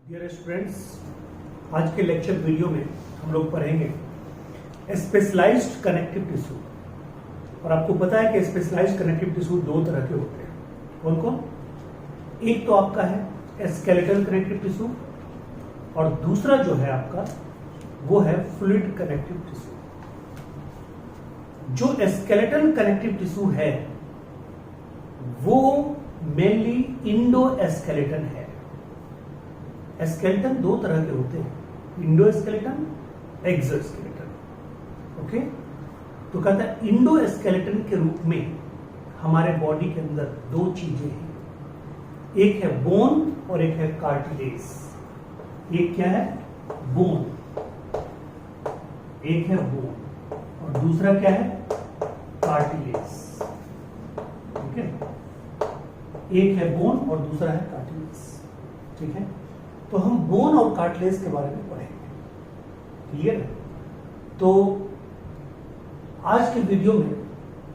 Dear students, आज के lecture video में हम लोग पढ़ेंगे स्पेशलाइज्ड कनेक्टिव टिश्यू। और आपको पता है कि स्पेशलाइज्ड कनेक्टिव टिश्यू दो तरह के होते हैं। कौन कौन? एक तो आपका है स्केलेटल कनेक्टिव टिश्यू और दूसरा जो है आपका वो है फ्लूइड कनेक्टिव टिश्यू। जो स्केलेटल कनेक्टिव टिश्यू है वो मेनली इंडोस्केलेटन है। स्केलेटन दो तरह के होते हैं, इंडोस्केलेटन, एक्सोस्केलेटन। ओके, तो कहता है इंडोस्केलेटन के रूप में हमारे बॉडी के अंदर दो चीजें हैं, एक है बोन और एक है कार्टिलेज। एक क्या है? बोन, एक है बोन और दूसरा क्या है? कार्टिलेज। ठीक है, एक है बोन और दूसरा है कार्टिलेज। ठीक है, तो हम बोन और कार्टिलेज के बारे में पढ़ेंगे। क्लियर है? तो आज के वीडियो में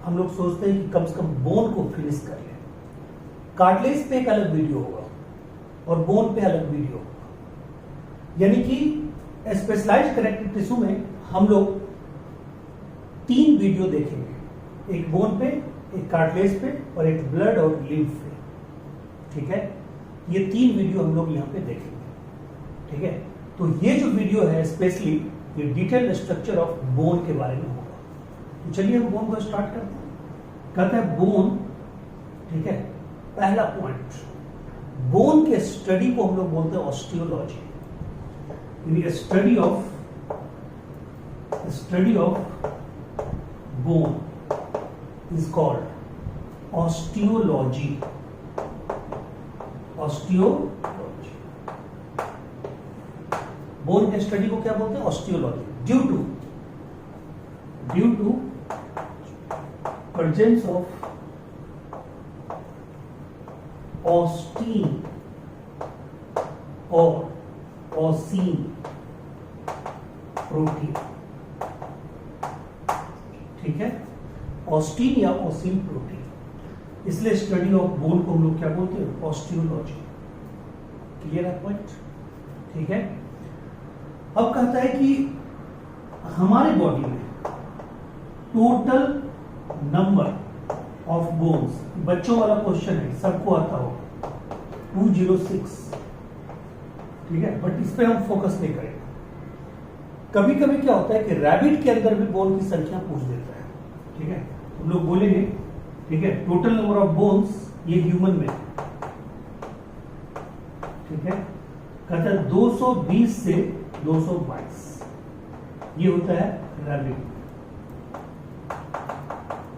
हम लोग सोचते हैं कि कम से कम बोन को फिनिश कर लें। कार्टिलेज पे एक अलग वीडियो होगा और बोन पे अलग वीडियो होगा। यानी कि स्पेशलाइज्ड कनेक्टिव टिश्यू में हम लोग 3 वीडियो देखेंगे, एक बोन पे, एक कार्टिलेज पे और एक ब्लड और लिम्फ पे। ठीक है, ये 3 वीडियो हम लोग यहाँ पे देखेंगे। ठीक है, तो ये जो वीडियो है स्पेशली ये डिटेल स्ट्रक्चर ऑफ बोन के बारे में होगा। तो चलिए हम बोन को स्टार्ट करते हैं। कहते हैं बोन। ठीक है, पहला पॉइंट, बोन के स्टडी को हम लोग बोलते हैं osteology. Study of bone is called osteology. Bone के स्टडी को क्या बोलते हैं? Osteology. Due to presence of ostein और ऑसीन प्रोटीन। ठीक है, ऑस्टीन या ऑसीन प्रोटीन, इसलिए स्टडी ऑफ बोन को हम लोग क्या बोलते हैं? ऑस्टियोलॉजी। क्लियर है पॉइंट? ठीक है, अब कहता है कि हमारे बॉडी में टोटल नंबर ऑफ बोन्स, बच्चों वाला क्वेश्चन है, सबको आता होगा, 206। ठीक है, बट इस पे हम फोकस नहीं करेंगे। कभी कभी क्या होता है कि रैबिट के अंदर भी बोन की संख्या पूछ देता है। ठीक है, हम लोग बोलेंगे, ठीक है, टोटल नंबर ऑफ बोन्स ये ह्यूमन में, ठीक है, कहता है 220 से 222, ये होता है रैबिट।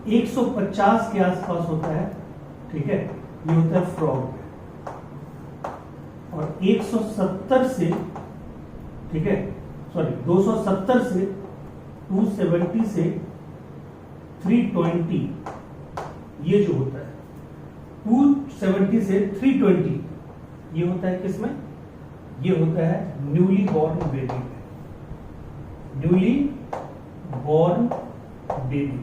150 के आसपास होता है, ठीक है, ये होता है फ्रॉग। और 170 से, ठीक है, सॉरी 270 से 270 से 320, ये जो होता है 270 से 320, ये होता है किसमें? ये होता है न्यूली बॉर्न बेबी में। न्यूली बॉर्न बेबी,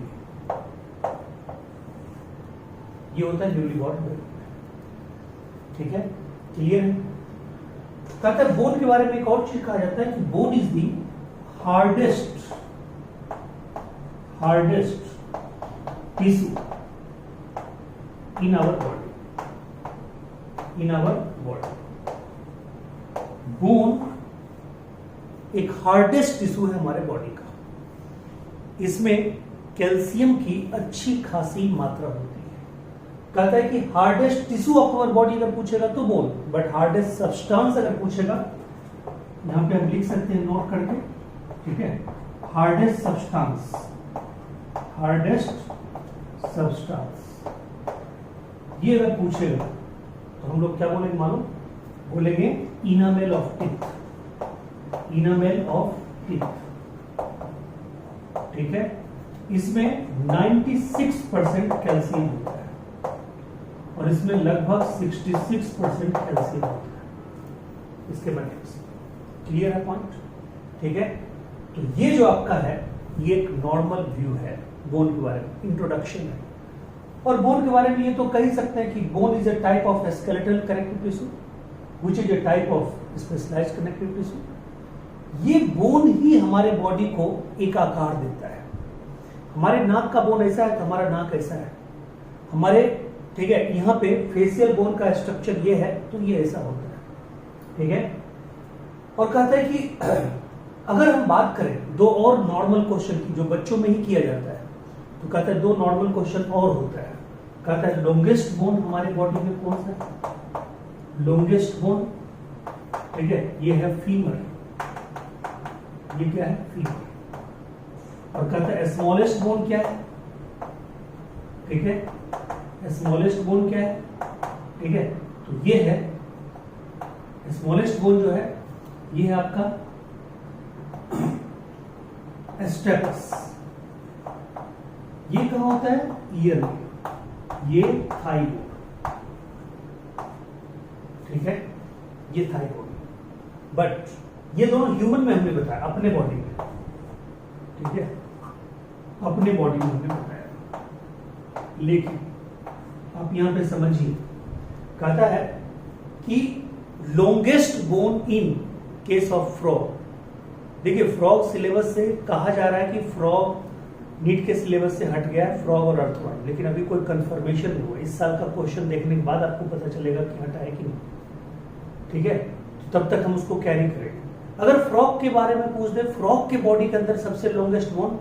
ये होता है न्यूली बॉर्न बेबी में। ठीक है, क्लियर है? कहता है बोन के बारे में एक और चीज कहा जाता है कि bone is the hardest tissue in our body. Bone एक हार्डेस्ट टिश्यू है हमारे बॉडी का। इसमें कैल्शियम की अच्छी खासी मात्रा होती है। कहता है कि hardest tissue of our body अगर पूछेगा तो बोन, बट हार्डेस्ट सब्सटेंस अगर पूछेगा, यहां पे हम लिख सकते हैं नोट करके। ठीक है, हार्डेस्ट सब्सटेंस ये अगर पूछेगा तो हम लोग क्या बोलेंगे? मालूम? बोलेंगे इनामेल ऑफ टीथ। ठीक है, इसमें 96% कैल्शियम होता है और इसमें लगभग 66% कैल्शियम होता है इसके मध्य से। क्लियर है पॉइंट? ठीक है, तो ये जो आपका है ये एक नॉर्मल व्यू है बोन के बारे में, इंट्रोडक्शन है। और बोन के बारे में ये तो कह ही सकते हैं कि bone is a type of skeletal connective tissue. Which is a type of specialised connective tissue. ये बोन ही हमारे बॉडी को एक आकार देता है। हमारे नाक का बोन ऐसा है तो हमारा नाक ऐसा है, हमारे ठीक है, यहाँ पे फेशियल बोन का स्ट्रक्चर ये है तो ये ऐसा होता है, ठीक है। और कहता है कि अगर हम बात करें दो और नॉर्मल क्वेश्चन की जो बच्चों में ही किया जाता है, तो कहता है दो नॉर्मल क्वेश्चन और होता है। कहता है लॉन्गेस्ट बोन हमारे बॉडी में कौन सा है, लॉन्गेस्ट बोन, ठीक है, ये है फीमर, ये क्या है, फीमर। और कहता है स्मॉलेस्ट बोन क्या है, ठीक है, स्मॉलेस्ट बोन क्या है, ठीक है, तो ये है स्मॉलेस्ट बोन जो है ये है आपका स्टेपस। ये कहां होता है, ईयर में, ये थाई बोन, ठीक है, ये थाई बोन। बट ये दोनों ह्यूमन में हमने बताया, अपने बॉडी में, ठीक है, अपने बॉडी में हमने बताया। लेकिन आप यहां पे समझिए, कहता है कि longest bone in case of frog. देखिए फ्रॉग सिलेबस से कहा जा रहा है कि फ्रॉग नीट के सिलेबस से हट गया है, फ्रॉग और अर्थवर्म, लेकिन अभी कोई कंफर्मेशन नहीं हुआ। इस साल का क्वेश्चन देखने के बाद आपको पता चलेगा कि हटा है कि नहीं, ठीक है, तो तब तक हम उसको कैरी करेंगे। अगर फ्रॉग के बारे में पूछ दे, फ्रॉग के बॉडी के अंदर सबसे लॉन्गेस्ट बोन,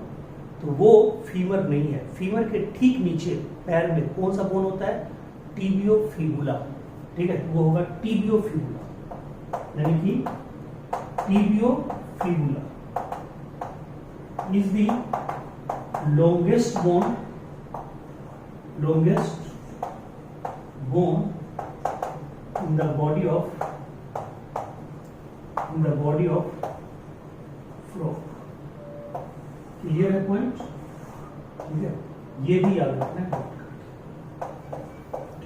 तो वो फीमर नहीं है। फीमर के ठीक नीचे पैर में कौन सा बोन होता है, टीबियो फिबुला, ठीक है, वो होगा टीबियो फिबुला, यानी कि tibio fibula is the longest bone in the body of frog। Clear है पॉइंट, ठीक है, ये भी याद रखना है,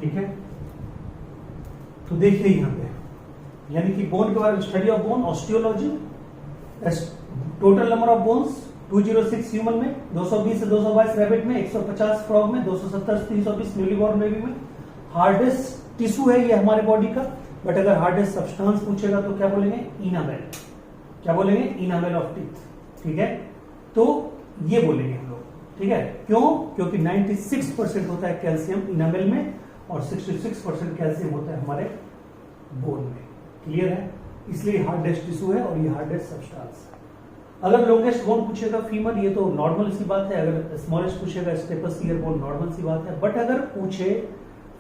ठीक है। तो देखिए यहाँ पे, यानी कि बोन के बारे में study of bone, osteology, total number of bones 206 human में, 220 से 222 रैबिट में, 150 फ्रॉग में, 270 से 320 न्यूलीबॉर्न बेबी में। हार्डेस्ट टिश्यू है ये हमारे बॉडी का, बट अगर हार्डेस्ट सब्सटेंस पूछेगा तो क्या बोलेंगे, इनामेल, क्या बोलेंगे, इनामेल ऑफ टीथ, ठीक है। तो ये बोलेंगे हम लोग, ठीक है, क्यों, क्योंकि 96% होता है कैल्शियम इनामेल में और 66% कैल्शियम होता है हमारे बोन में। क्लियर है, इसलिए हार्डेस्ट टिश्यू है और ये हार्डेस्ट सब्सटेंस है। अगर लॉन्गेस्ट बोन पूछेगा फीमर, ये तो नॉर्मल सी बात है। अगर स्मॉलेस्ट पूछेगा स्टेपस ईयर बोन, नॉर्मल सी बात है। बट अगर पूछे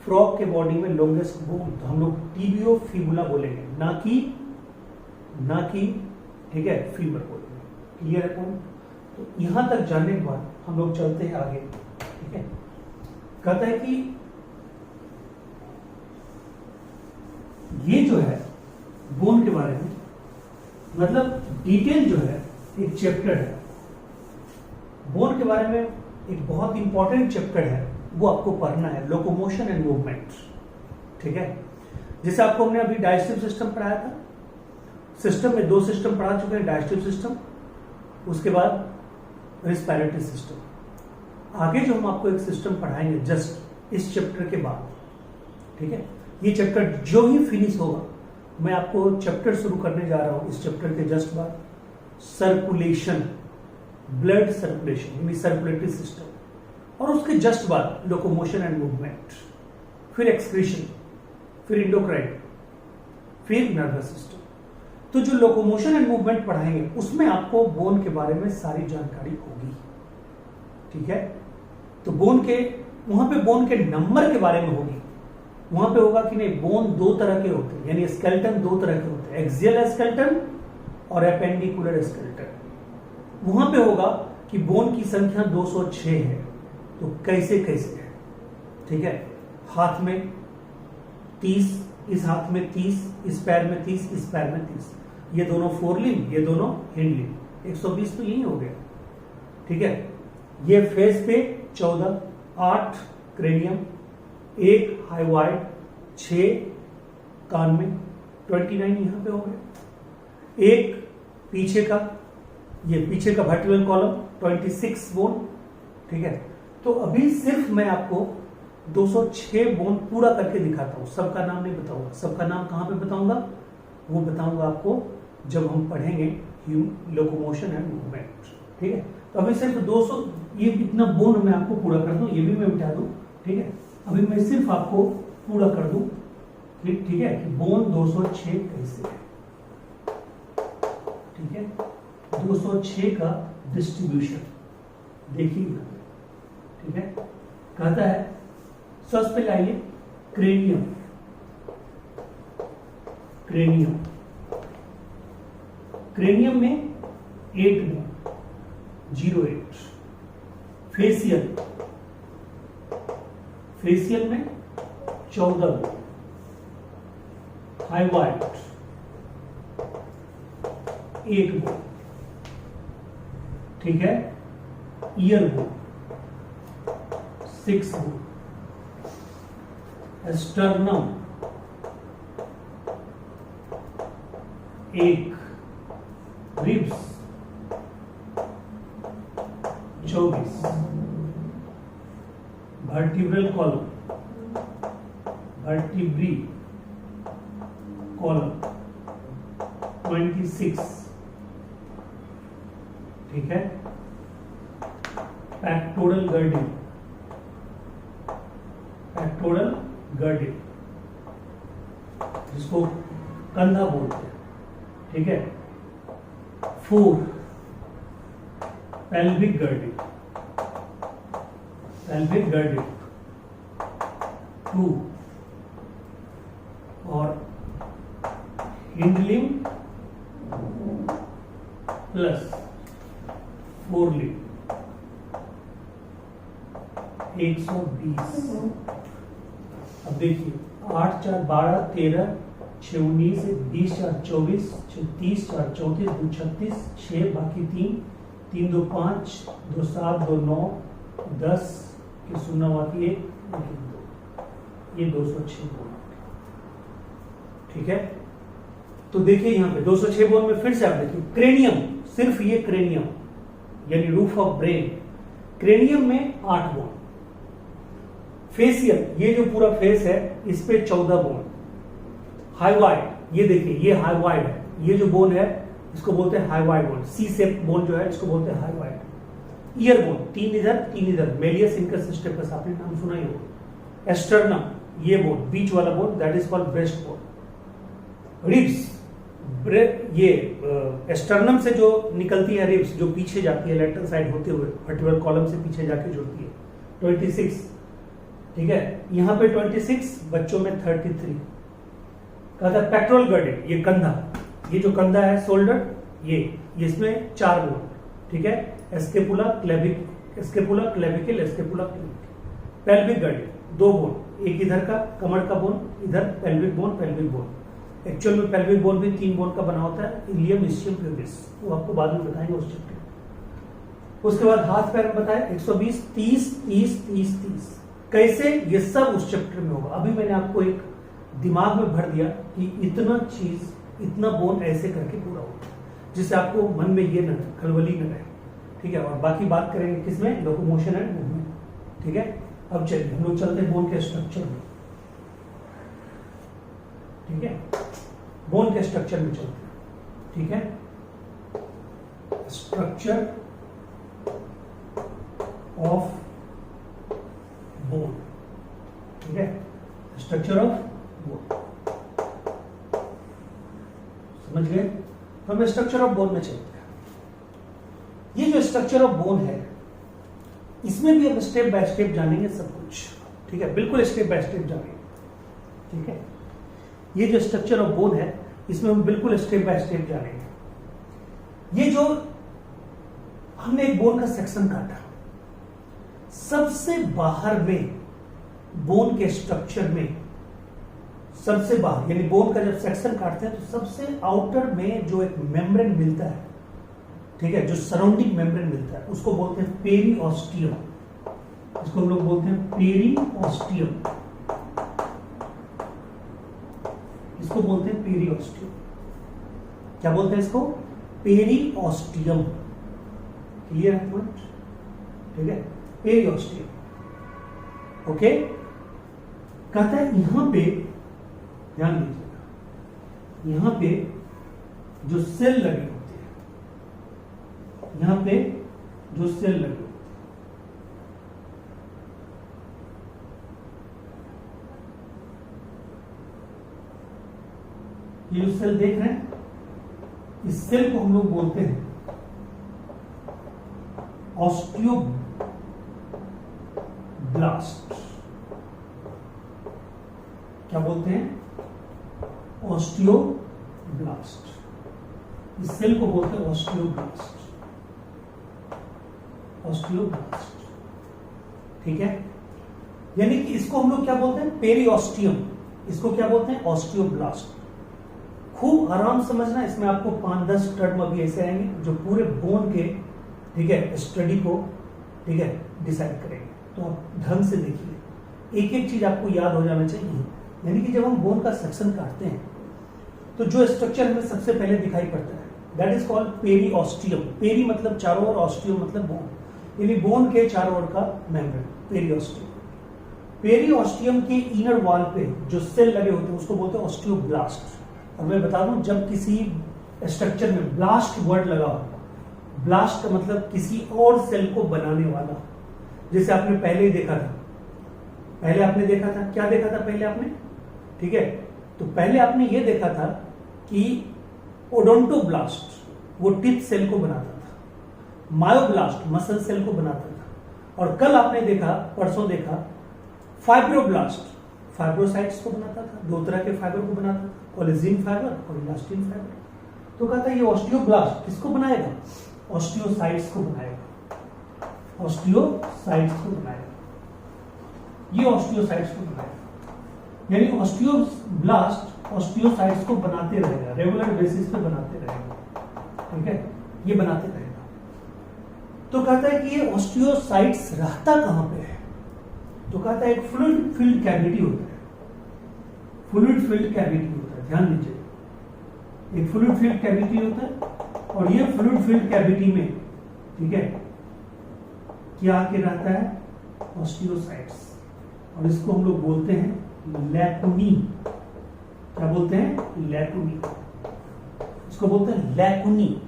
फ्रॉग के बॉडी में लॉन्गेस्ट बोन, तो हम लोग टीबियो फिबुला बोलेंगे, ना कि ठीक है, फीमर बोलेंगे। क्लियर है कौन, तो यहां तक जानने के बाद हम लोग चलते हैं आगे, ठीक है। कहता है कि ये जो है बोन के बारे में, मतलब डिटेल जो है, एक चैप्टर है बोन के बारे में, एक बहुत इंपॉर्टेंट चैप्टर है, वो आपको पढ़ना है, लोकोमोशन एंड मूवमेंट, ठीक है। जैसे आपको हमने अभी डाइजेस्टिव सिस्टम पढ़ाया था, सिस्टम में 2 सिस्टम पढ़ा चुके हैं, डाइजेस्टिव सिस्टम, उसके बाद रेस्पिरेटरी सिस्टम। आगे जो हम आपको एक सिस्टम पढ़ाएंगे जस्ट इस चैप्टर के बाद, ठीक है। ये चैप्टर जो ही फिनिश होगा, मैं आपको चैप्टर शुरू करने जा रहा हूं इस चैप्टर के जस्ट बाद, सर्कुलेशन, ब्लड सर्कुलेशन, यानी सर्कुलेटरी सिस्टम, और उसके जस्ट बाद लोकोमोशन एंड मूवमेंट, फिर एक्सक्रीशन, फिर इंडोक्राइन, फिर नर्वस सिस्टम। तो जो लोकोमोशन एंड मूवमेंट पढ़ाएंगे उसमें आपको बोन के बारे में सारी जानकारी होगी, ठीक है। तो बोन के वहां पे बोन के नंबर के बारे में होगी, वहां पे होगा कि नहीं, बोन 2 तरह के होते हैं, यानी स्केलेटन 2 तरह के होते हैं, एक्सियल स्केलेटन और एपेंडिकुलर स्केलेटन। वहां पे होगा कि बोन की संख्या 206 है, तो कैसे कैसे है, ठीक है। हाथ में 30, इस हाथ में 30, इस पैर में 30, इस पैर में 30, ये दोनों फोरलिंब, ये दोनों हिंडलिंब, 120 तो यही हो गया, ठीक है। ये फेस पे 14, 8 क्रेनियम, 1 हाइवाइड, 6 कान में, 29 यहां पे हो गया, एक पीछे का, ये पीछे का वर्टिब्रल कॉलम, 26 बोन, ठीक है। तो अभी सिर्फ मैं आपको 206 बोन पूरा करके दिखाता हूं, सबका नाम नहीं बताऊंगा। सबका नाम कहां पे बताऊंगा, वो बताऊंगा आपको जब हम पढ़ेंगे लोकोमोशन एंड मूवमेंट। ठीक है, तो अभी सिर्फ 200 ये इतना बोन मैं आपको पूरा कर दूं, ये भी मैं मिटा दूं। ठीक है, अभी मैं सिर्फ आपको पूरा कर दूं। ठीक है, कि बोन 206 कैसे है। ठीक है, 206 का डिस्ट्रीब्यूशन देखिए। ठीक है, कहता है सबसे पहले आइए क्रेनियम। क्रेनियम क्रेनियम में 8 बोन, 08। फेसियल फेसियल में 14 बोन। हाइवाइट 1 बोन। ठीक है, year bone 6 bone. Sternum 1। Ribs 24। Vertebral column vertebrae column 26। ठीक है, पैक्टोरल गर्डिंग जिसको कंधा बोलते हैं। ठीक है, 4 पेल्विक गर्डिंग 2 और हिंडलिंग प्लस 4 लिंग 120। अब देखिए 8 4 12 13 6 19 20 4 24 30 4 34 2 36 6 बाकी 3 2 5 2 7 2 9 10 की सुनना आती है 2। ये 206 बोन। ठीक है, तो देखिए यहां पे 206 बोन में फिर से आप देखिए क्रेनियम, सिर्फ ये क्रेनियम यानी रूफ ऑफ ब्रेन, क्रेनियम में 8 बोन। फेसियल, ये जो पूरा फेस है इस पे 14 बोन। हाइवाइड, ये देखिए ये हाइवाइड है, ये जो बोन है इसको बोलते हैं हाइवाइड बोन। सी शेप बोन जो है इसको बोलते हैं हाइवाइड। ईयर बोन 3 इधर 3 इधर, मेलियस इंकसिस्टेपस आपने नाम सुना ही होगा। एस्टर्नम, ये बोन बीच वाला bone, that is called breast bone. Ribs, ये एस्टर्नम से जो निकलती है रिब्स, जो पीछे जाती है लेटरल साइड होते हुए वर्टिब्रल कॉलम से पीछे जाके जुड़ती है, 26। ठीक है, यहां पे 26, बच्चों में 33। कहता है पेक्टोरल गर्डिंग, ये कंधा, ये जो कंधा है शोल्डर, ये इसमें 4 बोन। ठीक है, एस्केपुला क्लेविकल, एस्केपुला क्लेविकल। पेल्विक गर्डिंग 2 बोन, एक इधर का कमर का बोन, इधर पेल्विक बोन। एक्चुअल में पेल्विक बोन भी 3 बोन का बना होता है, इलियम इस्चियम प्यूबिस, वो आपको बाद में बताएंगे उस चैप्टर। उसके बाद हाथ पैर में बताया 120 30। कैसे, ये सब उस चैप्टर में होगा। अभी मैंने आपको एक दिमाग में भर दिया कि इतना चीज, इतना बोन ऐसे करके पूरा होगा, जिससे आपको मन में ये न खलबली न रहे। ठीक है, और बाकी बात करेंगे किसमें, लोकोमोशन एंड मूवमेंट। ठीक है, अब चलिए हम लोग चलते हैं बोन के स्ट्रक्चर में। ठीक है, बोन के स्ट्रक्चर में चलते हैं। ठीक है, स्ट्रक्चर ऑफ बोन। ठीक है, स्ट्रक्चर ऑफ बोन समझ गए। तो हम स्ट्रक्चर ऑफ बोन में चलते हैं। ये जो स्ट्रक्चर ऑफ बोन है, इसमें भी हम स्टेप बाय स्टेप जानेंगे सब कुछ। ठीक है, बिल्कुल स्टेप बाय स्टेप जानेंगे। ठीक है, ये जो स्ट्रक्चर ऑफ बोन है इसमें हम बिल्कुल स्टेप बाय स्टेप जानेंगे। ये जो हमने एक बोन का सेक्शन काटा, सबसे बाहर में बोन के स्ट्रक्चर में, सबसे बाहर यानी बोन का जब सेक्शन काटते हैं तो सबसे आउटर में जो एक मेम्ब्रेन मिलता है, ठीक है, जो सराउंडिंग मेम्ब्रेन मिलता है, उसको बोलते हैं पेरीऑस्टियम। इसको हम लोग बोलते हैं पेरीऑस्टियम। इसको बोलते हैं पेरीऑस्टियम। क्या बोलते हैं इसको, पेरीऑस्टियम। क्लियर है पॉइंट। ठीक है, पेरीऑस्टियम। ओके, कहता है यहां पे ध्यान दीजिएगा, यहां पे जो सेल लगे होते हैं, यहां पे जो सेल लगे होते हैं, ये जो सेल देख रहे हैं, इस सेल को हम लोग बोलते हैं ऑस्टियोब्लास्ट। क्या बोलते हैं? ऑस्टियोब्लास्ट। इस सेल को बोलते हैं ऑस्टियोब्लास्ट, ऑस्टियोब्लास्ट। ठीक है, यानी कि इसको हम लोग क्या बोलते हैं? पेरिऑस्टियम। इसको क्या बोलते हैं? ऑस्टियोब्लास्ट। खूब आराम समझना, इसमें आपको 5-10 टर्म अभी ऐसे आएंगे जो पूरे बोन के, ठीक है, स्टडी को, ठीक है, डिसाइड करेंगे। तो आप ढंग से देखिए, एक एक चीज आपको याद हो जाना चाहिए। यानी कि जब हम बोन का सेक्शन काटते हैं तो जो स्ट्रक्चर हमें सबसे पहले दिखाई पड़ता है, दैट इज कॉल्ड पेरिऑस्टियम। पेरी मतलब चारों ओर, ऑस्टियम मतलब बोन, यानी बोन के चारों ओर का मेम्ब्रेन, पेरिऑस्टियम। पेरिऑस्टियम के इनर वॉल पे जो सेल लगे होते हैं उसको बोलते हैं ऑस्टियोब्लास्ट। और मैं बता दूं, जब किसी स्ट्रक्चर में ब्लास्ट वर्ड लगा हो, ब्लास्ट का मतलब किसी और सेल को बनाने वाला। जैसे आपने पहले ही देखा था, पहले आपने देखा था, क्या देखा था पहले आपने? ठीक है, तो पहले आपने ये देखा था कि ओडोंटोब्लास्ट वो टिप सेल को बनाता था, मायोब्लास्ट मसल सेल को बनाता था, और कल आपने देखा, परसों देखा, फाइब्रोब्लास्ट फाइब्रोसाइट्स को बनाता था। 2 तरह के फाइबर को बनाता था, कोलेजिन फाइबर और इलास्टिन फाइबर। तो कहता है ये ऑस्टियोब्लास्ट किसको बनाएगा? ऑस्टियोसाइट्स को बनाएगा, ऑस्टियोसाइट्स को बनाएगा, ये ऑस्टियोसाइट्स को बनाएगा। यानी ऑस्टियोब्लास्ट ऑस्टियोसाइट्स को बनाते रहेगा, रेगुलर बेसिस पे बनाते रहेगा। ठीक है, ये बनाते रहेगा। तो कहता है कि ये ऑस्टियोसाइट्स रहता कहां पे है? तो कहता है एक फ्लूइड फिल्ड कैविटी होता है, फ्लूइड फिल्ड कैविटी होता है। ध्यान दीजिए, एक फ्लूइड फिल्ड कैविटी होता है, और ये फ्लूइड फिल्ड कैविटी में, ठीक है, क्या आके रहता है? ऑस्टियोसाइट्स। और इसको हम लोग बोलते हैं लैकुनी। क्या बोलते हैं? लैकुनी। इसको बोलते हैं लैकुनी,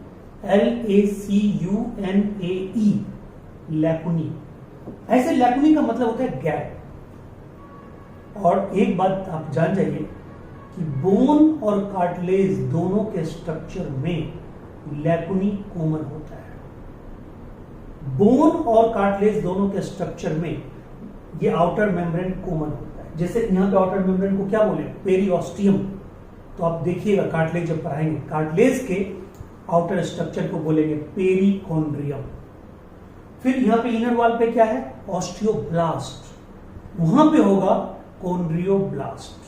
LACUNAE, लैकुनी। ऐसे लैकुनी का मतलब होता है गैप। और एक बात आप जान जाइए कि बोन और कार्टिलेज दोनों के स्ट्रक्चर में लैकुनी कॉमन होता है। बोन और कार्टिलेज दोनों के स्ट्रक्चर में ये आउटर मेम्ब्रेन कॉमन होता है। जैसे यहां पे आउटर मेम्ब्रेन को क्या बोले? पेरिऑस्टियम। तो आप देखिएगा कार्टिलेज जब पढ़ाएंगे, कार्टिलेज के आउटर स्ट्रक्चर को बोलेंगे पेरिकोन्ड्रियम। फिर यहां पे इनर वॉल पे क्या है? ऑस्टियोब्लास्ट। वहां पे होगा कॉन्ड्रियोब्लास्ट।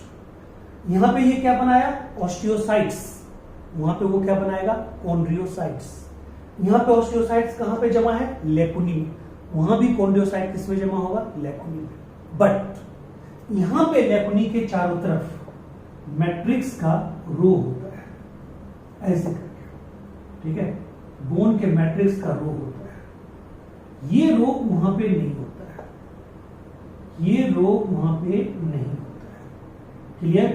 यहां पे ये क्या बनाया? ऑस्टियोसाइट्स। वहां पे वो क्या बनाएगा? कॉन्ड्रियोसाइट्स। यहां पे ऑस्टियोसाइट्स कहां पे जमा है? लैकुनी में। वहां भी कॉन्ड्रियोसाइट किसमें जमा होगा? लैकुनी में। बट यहां पे लैकुनी के चारों तरफ मैट्रिक्स का रो होता है, ऐसे करके। ठीक है, बोन के मैट्रिक्स का रो होता है। ये रो वहां पे नहीं होता है, ये रो वहां पे नहीं होता है। क्लियर?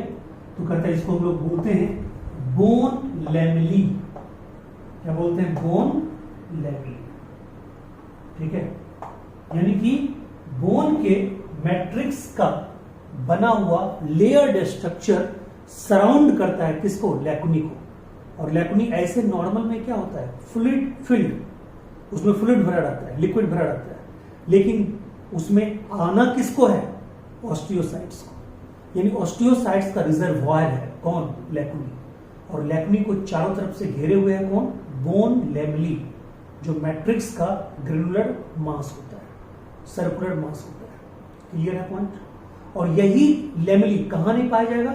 तो कहता है इसको हम लोग बोलते हैं बोन लैमेली। क्या बोलते हैं? Bone lamellae. ठीक है, यानी कि बोन के मैट्रिक्स का बना हुआ लेयर्ड स्ट्रक्चर सराउंड करता है किसको? लैकुनी को। और लैकुनी ऐसे नॉर्मल में क्या होता है? फ्लूइड फिल्ड, उसमें फ्लूइड भरा रहता है, लिक्विड भरा रहता है, लेकिन उसमें आना किसको है? ऑस्टियोसाइट्स को। यानी ऑस्टियोसाइट्स का रिजर्वॉयर है कौन? लैकुनी। और लैकुनी को चारों तरफ से घेरे हुए है कौन? बोन लैमेली, जो मैट्रिक्स का ग्रेनुलर मास होता है, सर्कुलर मास होता है। क्लियर है पॉइंट? और यही लैमेली कहां नहीं पाया जाएगा?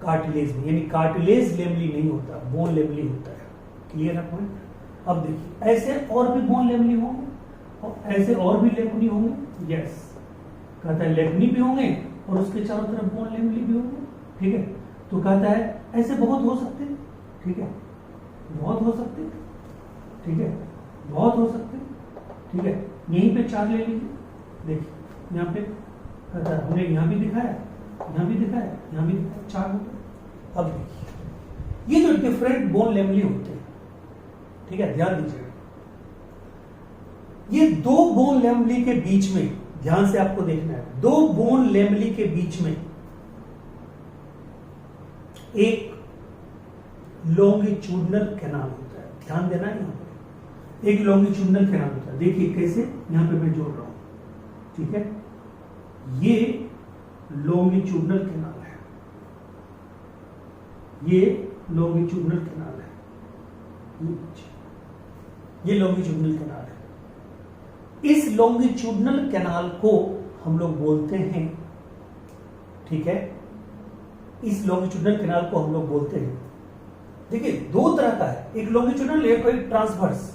कार्टिलेज में। यानी कार्टिलेज लैमेली नहीं होता, बोन लैमेली होता है। क्लियर है पॉइंट? अब देखिए, ऐसे और भी बोन लैमेली होंगे और ऐसे और भी लैकुनी होंगे। यस, कहता है लैकुनी भी होंगे और उसके चारों तरफ बोन लैमेली भी होंगे। ठीक है, तो कहता है ऐसे बहुत हो सकते हैं। ठीक है, बहुत हो सकते हैं। ठीक है, बहुत हो सकते हैं। ठीक है, यहीं पे 4 ले लीजिए। देखिए यहाँ पे कहता है, हमने यहाँ भी दिखाया यहां भी दिखा है, यहां भी दिखा है, 4 होते। अब देखिए ये जो डिफरेंट बोन लेमली होते हैं, ठीक है, ध्यान दीजिएगा, ये 2 बोन लेमली के बीच में, ध्यान से आपको देखना है, 2 बोन लेमली के बीच में एक लॉन्गिट्यूडनल कैनाल होता है। ध्यान देना है, यहां पर एक लॉन्गिट्यूडनल कैनाल होता है। देखिए कैसे, यहां पे मैं जोड़ रहा हूं, ठीक है, ये लॉन्गिट्यूडनल कैनाल है, ये लॉन्गिट्यूडनल कैनाल है, ये लॉन्गिट्यूडनल कैनाल है। इस लॉन्गिट्यूडनल कैनाल को हम लोग बोलते हैं, ठीक है, इस लॉन्गिट्यूडनल कैनाल को हम लोग बोलते हैं, देखिए 2 तरह का है, एक लॉन्गिट्यूडनल, एक ट्रांसवर्स।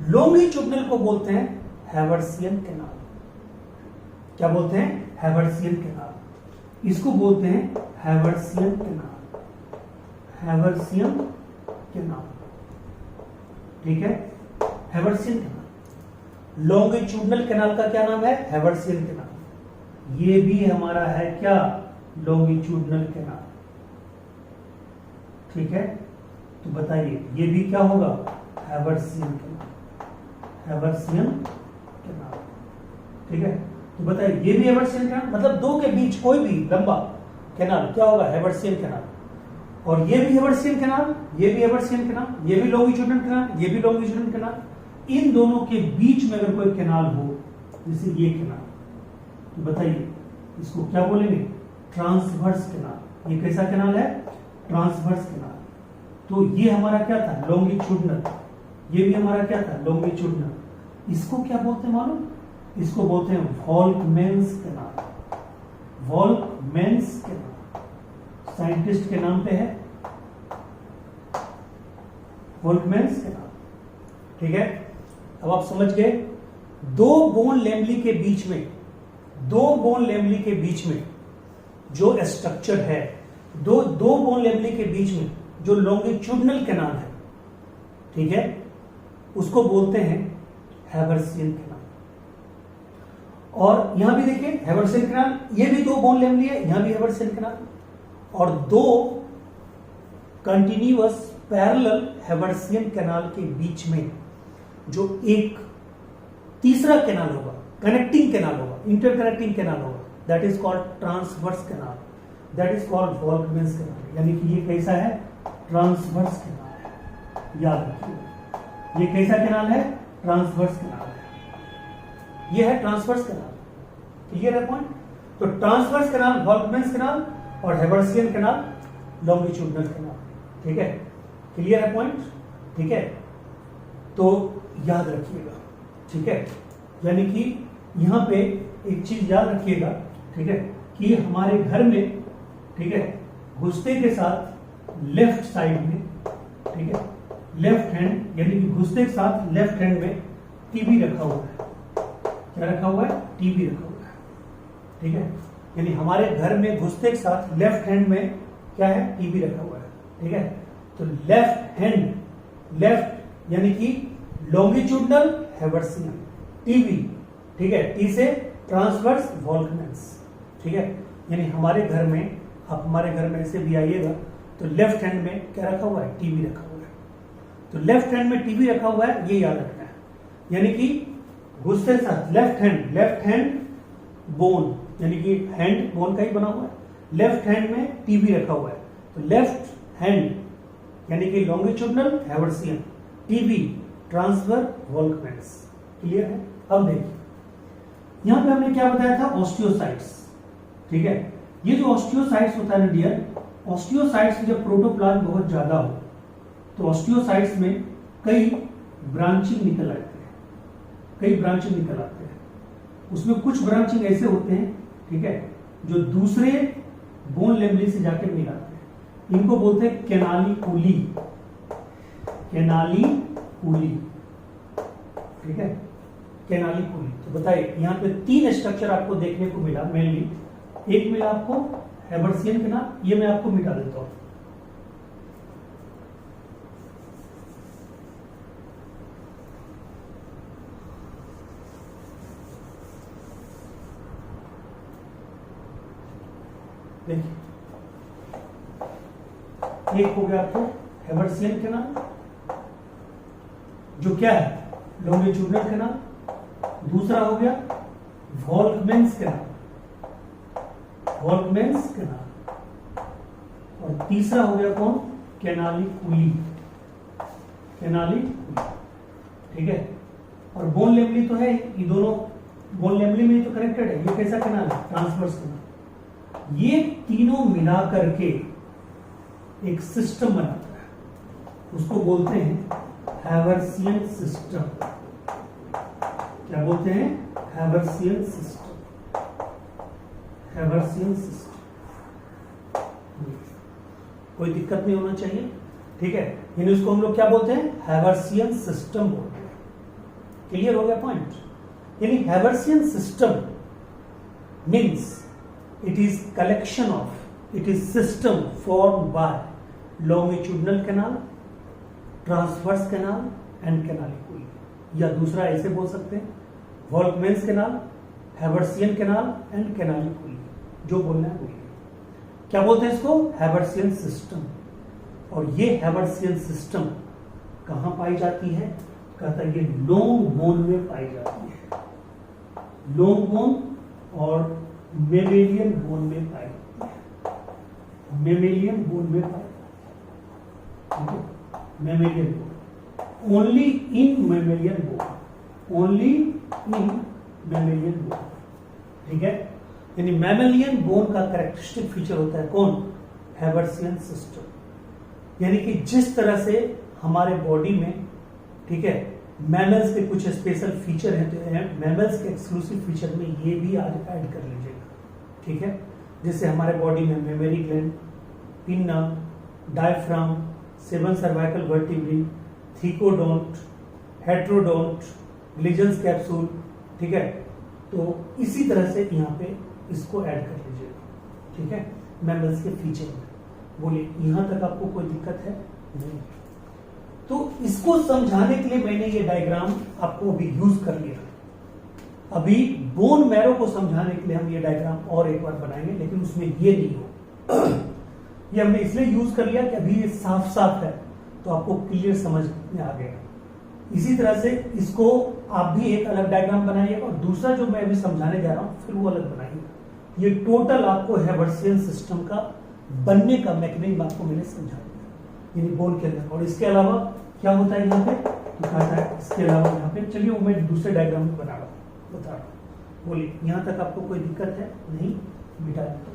लॉन्गिट्यूडनल को बोलते हैं हैवर्सियन कैनाल। क्या बोलते हैं? Haversian canal. इसको बोलते हैं हैवर्सियन कैनाल, हैवर्सियन कैनाल, ठीक है, हैवर्सियन कैनाल। लॉन्गिट्यूडनल कैनाल का क्या नाम है? Haversian canal. ये भी हमारा है क्या? लॉन्गिट्यूडनल कैनाल, ठीक है। तो बताइए ये भी क्या होगा? हैवर्सियन कैनाल, हैवर्सियन कैनाल, ठीक है। तो बताइए ये भी हैवर्सियन कैनाल, मतलब 2 के बीच कोई भी लंबा कैनाल क्या होगा? Haversian canal. और ये भी हैवर्सियन कैनाल, ये भी हैवर्सियन कैनाल, ये भी लॉन्गिट्यूडनल कैनाल, ये भी लॉन्गिट्यूडनल कैनाल। इन दोनों के बीच में अगर कोई कैनाल हो, जैसे ये कैनाल, तो बताइए इसको क्या बोलेंगे? Transverse canal. ये कैसा कैनाल है? Transverse canal. तो ये हमारा क्या था? लॉन्गिट्यूडनल। ये भी हमारा क्या था? लॉन्गिट्यूडनल। इसको क्या बोलते हैं मालूम? इसको बोलते हैं वॉल्कमैन्स कैनाल, वॉल्कमैन्स कैनाल। साइंटिस्ट के नाम पे है वॉल्कमैन्स कैनाल, ठीक है। अब आप समझ गए, 2 बोन लेमली के बीच में, 2 बोन लेमली के बीच में जो स्ट्रक्चर है, दो बोन लेमली के बीच में जो लॉन्गिट्यूडनल कैनाल है, ठीक है, उसको बोलते हैं हैवर्सियन कैनाल। और यहां भी देखिए हैवर्सियन कैनाल, ये भी 2 बोन लेमली है, यहां भी हैवर्सियन कैनाल। और 2 कंटिन्यूअस पैरेलल हैवर्सियन कैनाल के बीच में जो एक तीसरा कैनाल होगा, कनेक्टिंग कैनाल होगा, इंटरकनेक्टिंग कैनाल होगा, that is called transverse canal, that is called Volkmann's canal. यानी कि ये कैसा है? ट्रांसवर्स कैनाल है, याद रखिए। ये कैसा कैनाल है? ट्रांसवर्स कैनाल है। ये है ट्रांसवर्स कैनाल, क्लियर है पॉइंट? तो ट्रांसवर्स कैनाल वॉल्कमैन्स कैनाल और हैवर्सियन कैनाल लॉन्गिट्यूडनल कैनाल, ठीक है, क्लियर है पॉइंट? ठीक है, तो याद रखिएगा, ठीक है। यानी कि यहां पे एक चीज याद रखिएगा, ठीक है, कि हमारे घर में, ठीक है, घुसते के साथ लेफ्ट साइड में, ठीक है, लेफ्ट हैंड, यानी कि घुसते के साथ लेफ्ट हैंड में टीवी रखा हुआ है। क्या रखा हुआ है? टीवी रखा हुआ है, ठीक है। यानी हमारे घर में घुसते के साथ लेफ्ट हैंड में क्या है? टीवी रखा हुआ है, ठीक है। तो लेफ्ट हैंड, लेफ्ट यानी कि लॉन्गिट्यूडनल हैवर्सियन, टीवी, ठीक है, टी से ट्रांसवर्स वॉल्कमैन्स, ठीक है। यानी हमारे घर में, आप हमारे घर में ऐसे भी आइएगा तो लेफ्ट हैंड में क्या रखा हुआ है? टीवी रखा हुआ है। तो लेफ्ट हैंड में टीवी रखा हुआ है, ये याद रखना है। यानी कि घुसते साथ लेफ्ट हैंड बोन, यानी कि हैंड बोन का ही बना हुआ है, लेफ्ट हैंड में टीवी रखा हुआ है। तो लेफ्ट हैंड यानी कि longitudinal Haversian, TV, transfer Volkmann's, clear है? अब देखिए यहां पे हमने क्या बताया था? ऑस्टियोसाइट्स, ठीक है। ये जो ऑस्टियोसाइट्स होता है ना डियर, ऑस्टियोसाइट्स जब प्रोटोप्लाज्म बहुत ज्यादा हो तो ऑस्टियोसाइट्स में कई ब्रांचिंग निकल आते हैं, कई ब्रांचिंग निकल आते हैं। उसमें कुछ ब्रांचिंग ऐसे होते हैं, ठीक है, जो दूसरे बोन लेमली से जाके मिलाते हैं। इनको बोलते हैं कैनालिकुली, कैनालिकुली, ठीक है, कैनालिकुली। तो बताइए यहां पे 3 स्ट्रक्चर आपको देखने को मिला मेनली। एक मिला आपको हैवर्सियन कैनाल, ये मैं आपको मिटा देता हूं। देखिए, एक हो गया आपको हैवर्सियन कैनाल, जो क्या है लॉन्गिट्यूडिनल कैनाल। दूसरा हो गया वॉल्कमैन्स कैनाल, वॉल्कमैन्स कैनाल। और तीसरा हो गया कौन, कैनालिकुली, कैनालिकुली। ठीक है, और बोन लेमली तो है, ये दोनों बोन लेमली में तो कनेक्टेड है। ये कैसा कैनाल है, ट्रांसवर्स कैनाल। ये तीनों मिला करके एक सिस्टम बनाता है, उसको बोलते हैं हैवर्सियन सिस्टम। क्या बोलते हैं, हैवर्सियन सिस्टम, हैवर्सियन सिस्टम। कोई दिक्कत नहीं होना चाहिए, ठीक है। यानी उसको हम लोग क्या बोलते हैं, हैवर्सियन सिस्टम बोलते हैं। क्लियर हो गया पॉइंट। यानी Haversian system means it is collection of, it is system formed by longitudinal canal, transverse canal and canaliculi। या दूसरा ऐसे बोल सकते हैं Volkmann's canal, Haversian canal and canaliculi. जो बोलना है बोलिए। क्या बोलते हैं इसको, हैवर्सियन सिस्टम। और ये हैवर्सियन सिस्टम कहां पाई जाती है, कहता है ये लॉन्ग बोन में पाई जाती है, लॉन्ग बोन और मेमेलियन बोन में पाई जाती है। मेमेलियन बोन में पाई, mammalian bone, only in mammalian bone, only in mammalian bone. ठीक है, यानी मैमेलियन बोन का कैरेक्टरिस्टिक फीचर होता है कौन, हैवर्सियन सिस्टम। यानी कि जिस तरह से हमारे बॉडी में, ठीक है, मैमल्स के कुछ स्पेशल फीचर हैं, तो मैमल्स के एक्सक्लूसिव फीचर में ये भी आज ऐड कर लीजिएगा। ठीक है, जैसे हमारे बॉडी में memory gland, pinna, diaphragm, 7 cervical vertebrae, thecodont, heterodont, Glisson's capsule. ठीक है, तो इसी तरह से यहाँ पे इसको ऐड कर लीजिएगा। ठीक है, मैमल्स के फीचर में। बोलिए, यहां तक आपको कोई दिक्कत है? नहीं। तो इसको समझाने के लिए मैंने ये डायग्राम आपको अभी यूज कर लिया। अभी बोन मैरो को समझाने के लिए हम ये डायग्राम और एक बार बनाएंगे, लेकिन उसमें ये नहीं हो। ये हमने इसलिए यूज कर लिया कि अभी ये साफ साफ है, तो आपको क्लियर समझ में आ गया। इसी तरह से इसको आप भी एक अलग डायग्राम बनाइएगा, और दूसरा जो मैं अभी समझाने जा रहा हूं फिर वो अलग बनाइएगा। ये टोटल आपको हैवर्सियन सिस्टम का बनने का मैकेनिज्म आपको मैंने समझा दिया, यानी बोन के अंदर। और इसके अलावा क्या होता है यहाँ पे, तो कहता है इसके अलावा यहाँ पे, चलिए वो मैं दूसरे डायग्राम में बता रहा हूँ। बोलिए, यहां तक आपको कोई दिक्कत है? नहीं, मिटा दो।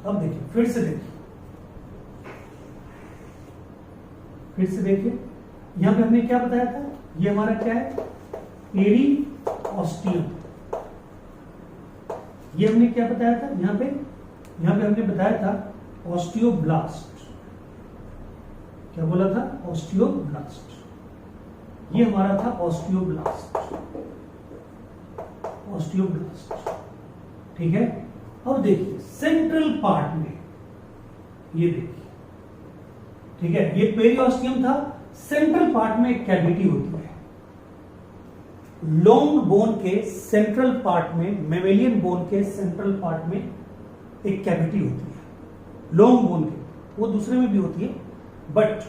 अब देखिए, फिर से देखिए, फिर से देखिए, यहां पे हमने क्या बताया था, ये हमारा क्या है, पेरिओस्टियम। ये हमने क्या बताया था, यहां पे हमने बताया था ऑस्टियोब्लास्ट। क्या बोला था, ऑस्टियोब्लास्ट। ये हमारा था ऑस्टियोब्लास्ट, ऑस्टियोब्लास्ट। ठीक है, अब देखिए सेंट्रल पार्ट में, ये देखिए, ठीक है, ये पेरिओस्टियम था। सेंट्रल पार्ट में एक कैविटी होती है, लॉन्ग बोन के सेंट्रल पार्ट में, मेमेलियन बोन के सेंट्रल पार्ट में एक कैविटी होती है, लॉन्ग बोन के। वो दूसरे में भी होती है, बट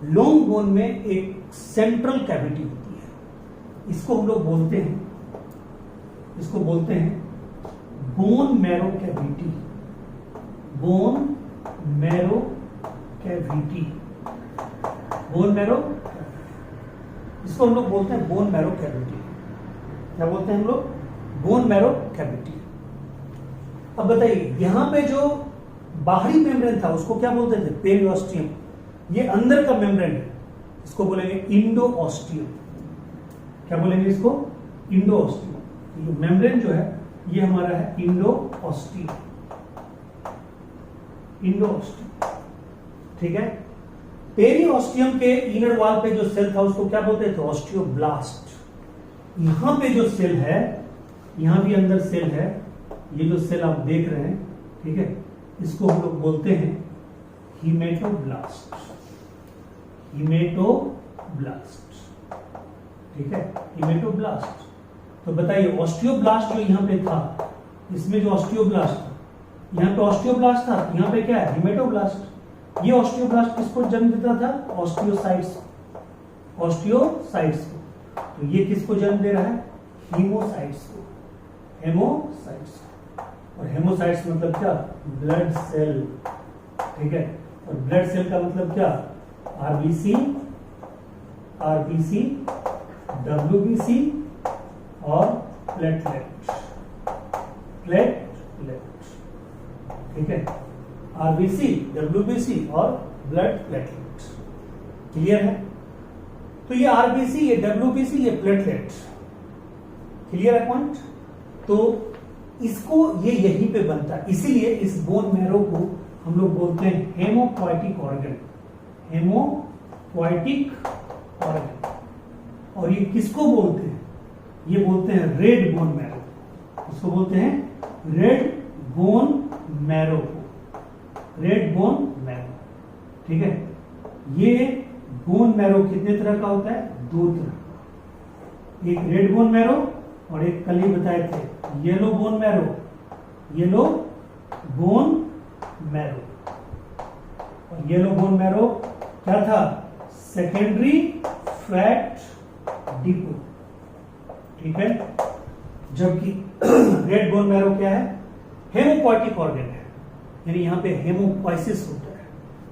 लॉन्ग बोन में एक सेंट्रल कैविटी होती है। इसको हम लोग बोलते हैं, इसको बोलते हैं bone marrow cavity, bone marrow cavity, bone marrow, इसको हम लोग बोलते हैं बोन मैरो कैविटी। क्या बोलते हैं हम लोग, बोन मैरो कैविटी। अब बताइए, यहां पे जो बाहरी मेम्ब्रेन था उसको क्या बोलते थे, पेरिओस्टियम। ये अंदर का मेम्ब्रेन है, इसको बोलेंगे इंडोऑस्टियम। क्या बोलेंगे इसको, इंडोऑस्टियम। ये मेम्ब्रेन जो है ये हमारा है इंडोऑस्टियम, इंडोऑस्टियम। ठीक है, पेरिओस्टियम के इनर वॉल पे जो सेल था उसको क्या बोलते थे, ऑस्टियोब्लास्ट। यहां पे जो सेल है, यहां भी अंदर सेल है, ये जो सेल आप देख रहे हैं, ठीक है, इसको हम लोग बोलते हैं हीमेटोब्लास्ट, हीमेटोब्लास्ट, ठीक है, हीमेटोब्लास्ट। तो बताइए ऑस्टियोब्लास्ट जो यहाँ पे था, इसमें जो ऑस्टियोब्लास्ट था, यहाँ पे ऑस्टियोब्लास्ट था, यहाँ पे क्या है, हीमेटोब्लास्ट। ये ऑस्टियोब्लास्ट किसको जन्म देता था, ऑस्टियोसाइट्स, ऑस्टियोसाइट्स को। तो ये किसको जन्म दे रहा है, हीमोसाइट्स को, हेमोसाइट्स। और हेमोसाइट्स मतलब क्या, ब्लड सेल, ठीक है। और ब्लड सेल का मतलब क्या, आरबीसी, आरबीसी, डब्ल्यूबीसी और प्लेटलेट, प्लेटलेट, ठीक है, आरबीसी, डब्ल्यूबीसी और ब्लड प्लेटलेट। क्लियर है। तो ये आरबीसी, ये डब्ल्यूबीसी, ये प्लेटलेट, क्लियर है पॉइंट। तो इसको ये यहीं पे बनता है, इसीलिए इस बोन मैरो को हम लोग बोलते हैं हेमोपोएटिक ऑर्गन, हेमोपोएटिक ऑर्गन। और ये किसको बोलते हैं, ये बोलते हैं रेड बोन मैरो, इसको बोलते हैं red bone marrow, red bone marrow, ठीक है। ये बोन मैरो कितने तरह का होता है, दो तरह का, एक रेड बोन मैरो और एक कल ही बताए थे yellow bone marrow, yellow bone marrow. और येलो बोन मैरो क्या था, सेकेंडरी फैट डिपो, ठीक है। जबकि रेड बोन मैरो क्या है, हेमोपोएटिक ऑर्गन है, यानी यहां पे हेमोपोइसिस होता है,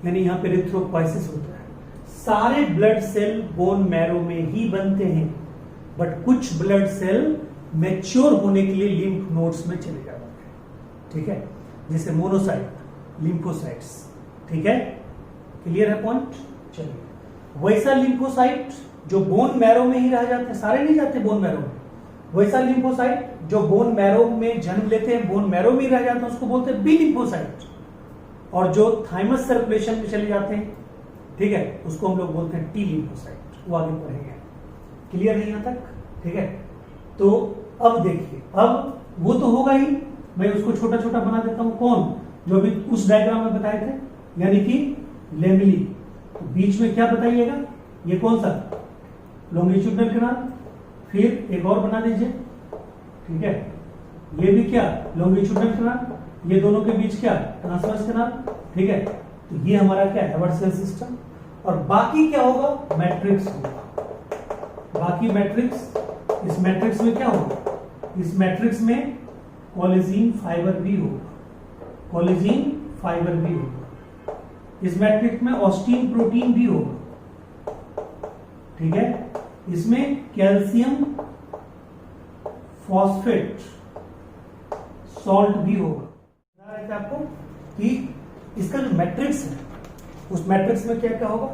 यानी यहां पे इरिथ्रोपोइसिस होता है। सारे ब्लड सेल बोन मैरो में ही बनते हैं, बट कुछ ब्लड सेल मैच्योर होने के लिए लिम्फ नोड्स में चले जाते हैं, ठीक है, जैसे मोनोसाइट, लिम्फोसाइट्स, ठीक है। क्लियर है पॉइंट। चलिए, वैसा लिम्फोसाइट जो बोन मैरो में ही रह जाते हैं, सारे नहीं जाते बोन मैरो में, वैसा लिम्फोसाइट जो बोन मैरो में जन्म लेते हैं, बोन मैरो में ही रह जाते हैं, उसको बोलते हैं बी लिम्फोसाइट। और जो थाइमस सर्कुलेशन में चले जाते हैं, ठीक है, उसको हम लोग बोलते हैं टी लिम्फोसाइट। वो आगे पढ़ेंगे। क्लियर है यहां तक, ठीक है। तो अब देखिए, अब वो तो होगा ही, मैं उसको छोटा छोटा बना देता हूं, कौन, जो अभी उस डायग्राम में बताए थे, यानी कि लेमिली। तो बीच में क्या बताइएगा, ये कौन सा, लॉन्गिट्यूडनल कैनाल। फिर एक और बना दीजिए, ठीक है, ये भी क्या, लॉन्गिट्यूडनल कैनाल। ये दोनों के बीच क्या, ट्रांसवर्स कैनाल, ठीक है। तो ये हमारा क्या है, हार्ट सेल सिस्टम। और बाकी क्या होगा, मैट्रिक्स होगा, बाकी मैट्रिक्स। इस मैट्रिक्स में क्या होगा, इस मैट्रिक्स में कोलेजिन फाइबर भी होगा, कोलेजिन फाइबर भी होगा। इस मैट्रिक्स में ऑस्टिन प्रोटीन भी होगा, ठीक है। इसमें कैल्शियम फॉस्फेट सॉल्ट भी होगा। बता रहे थे आपको कि इसका जो मैट्रिक्स है, उस मैट्रिक्स में क्या क्या होगा,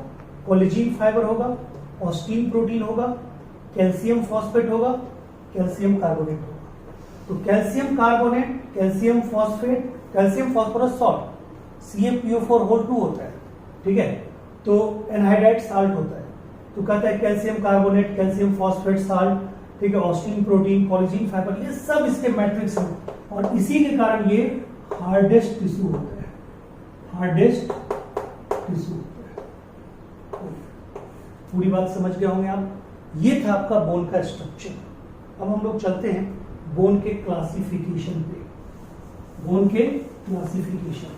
कोलेजिन फाइबर होगा, ऑस्टिन प्रोटीन होगा, कैल्शियम फॉस्फेट होगा, कैल्शियम कार्बोनेट होगा। तो calcium carbonate, calcium phosphate, calcium phosphorus salt, CaPO4 होता है, ठीक है। तो एनहाइड्राइड साल्ट होता है। तो कहता है calcium carbonate, calcium phosphate salt, ठीक है, ऑस्टिन प्रोटीन, कोलेजिन फाइबर, ये सब इसके मैट्रिक्स हैं। और इसी के कारण ये हार्डेस्ट टिश्यू होता है, हार्डेस्ट टिश्यू होता है। पूरी बात समझ गए होंगे आप। ये था आपका बोन का स्ट्रक्चर। अब हम लोग चलते हैं बोन के क्लासिफिकेशन पे, बोन के क्लासिफिकेशन।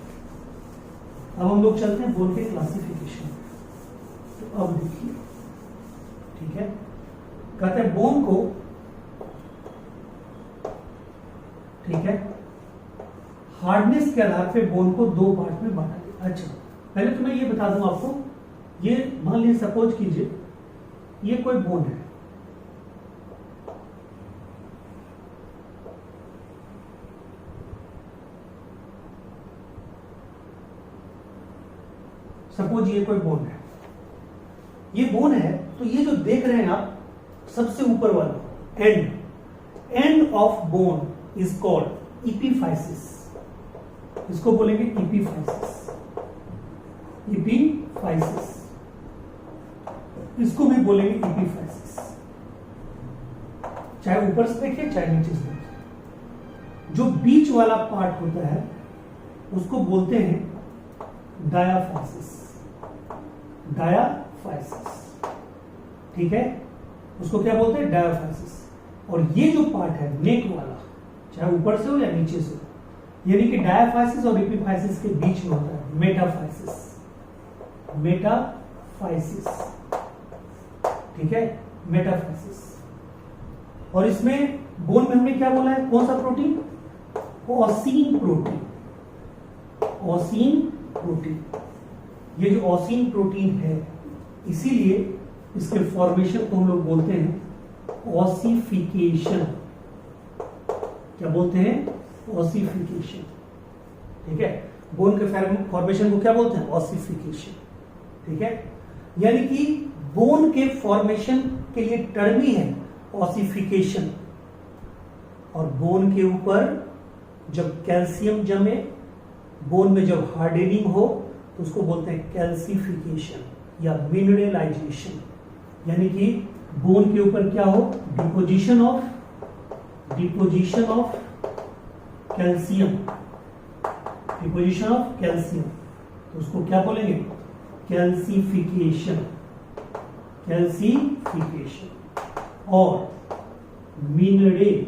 अब हम लोग चलते हैं बोन के क्लासिफिकेशन पे। तो अब देखिए, ठीक है, कहते हैं बोन को, ठीक है, हार्डनेस के आधार पे बोन को दो पार्ट में बांटा गया। अच्छा, पहले तो मैं ये बता दूं आपको, ये मान लीजिए, सपोज कीजिए ये कोई बोन है, सपोज ये कोई बोन है, ये बोन है। तो ये जो देख रहे हैं आप, सबसे ऊपर वाला and of bone is called epiphysis. इसको बोलेंगे इपीफाइसिस, इपीफाइसिस, इसको भी बोलेंगे इपीफाइसिस। चाहे ऊपर से देखिए चाहे नीचे से देखिए, जो बीच वाला पार्ट होता है उसको बोलते हैं डायाफाइसिस, डायाफाइसिस, ठीक है, उसको क्या बोलते हैं, डायाफाइसिस। और ये जो पार्ट है नेक वाला, चाहे ऊपर से हो या नीचे से हो, यानी कि डायाफाइसिस और एपिफाइसिस के बीच में होता है मेटाफाइसिस, मेटाफाइसिस, ठीक है, मेटाफाइसिस। और इसमें बोन में हमने क्या बोला है, कौन सा प्रोटीन, ओसिन प्रोटीन, ओसिन प्रोटीन। ये जो ओसिन प्रोटीन है, इसीलिए इसके फॉर्मेशन को हम लोग बोलते हैं ओसिफिकेशन। क्या बोलते हैं, ओसिफिकेशन, ठीक है। बोन के फॉर्मेशन को क्या बोलते हैं, ओसिफिकेशन, ठीक है। यानी कि बोन के फॉर्मेशन के लिए टर्म ही है ओसिफिकेशन। और बोन के ऊपर जब कैल्शियम जमे, बोन में जब हार्डेनिंग हो, तो उसको बोलते हैं कैल्सिफिकेशन या मिनरलाइजेशन। यानी कि बोन के ऊपर क्या हो, deposition of calcium, deposition of calcium, तो उसको क्या बोलेंगे, कैल्सिफिकेशन, कैल्सिफिकेशन। और मिनरलाइजेशन,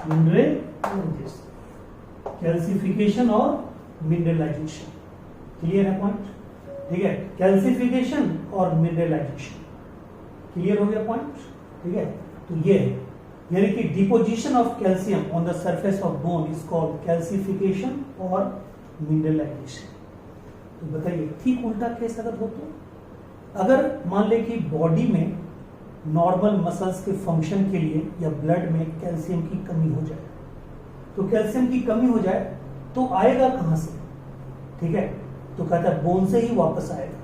मिनरलाइजेशन, कैल्सिफिकेशन और मिनरलाइजेशन। क्लियर है पॉइंट, ठीक है, कैल्सिफिकेशन और मिनरलाइजेशन, क्लियर हो गया पॉइंट, ठीक है। तो ये है, यानी कि deposition of calcium on the surface of bone is called calcification और मिनरलाइजेशन। तो बताइए, ठीक उल्टा केस अगर हो तो, अगर मान ले कि बॉडी में नॉर्मल मसल्स के फंक्शन के लिए या ब्लड में कैल्शियम की कमी हो जाए, तो कैल्शियम की कमी हो जाए तो आएगा कहां से, ठीक है, तो कहता है बोन से ही वापस आएगा।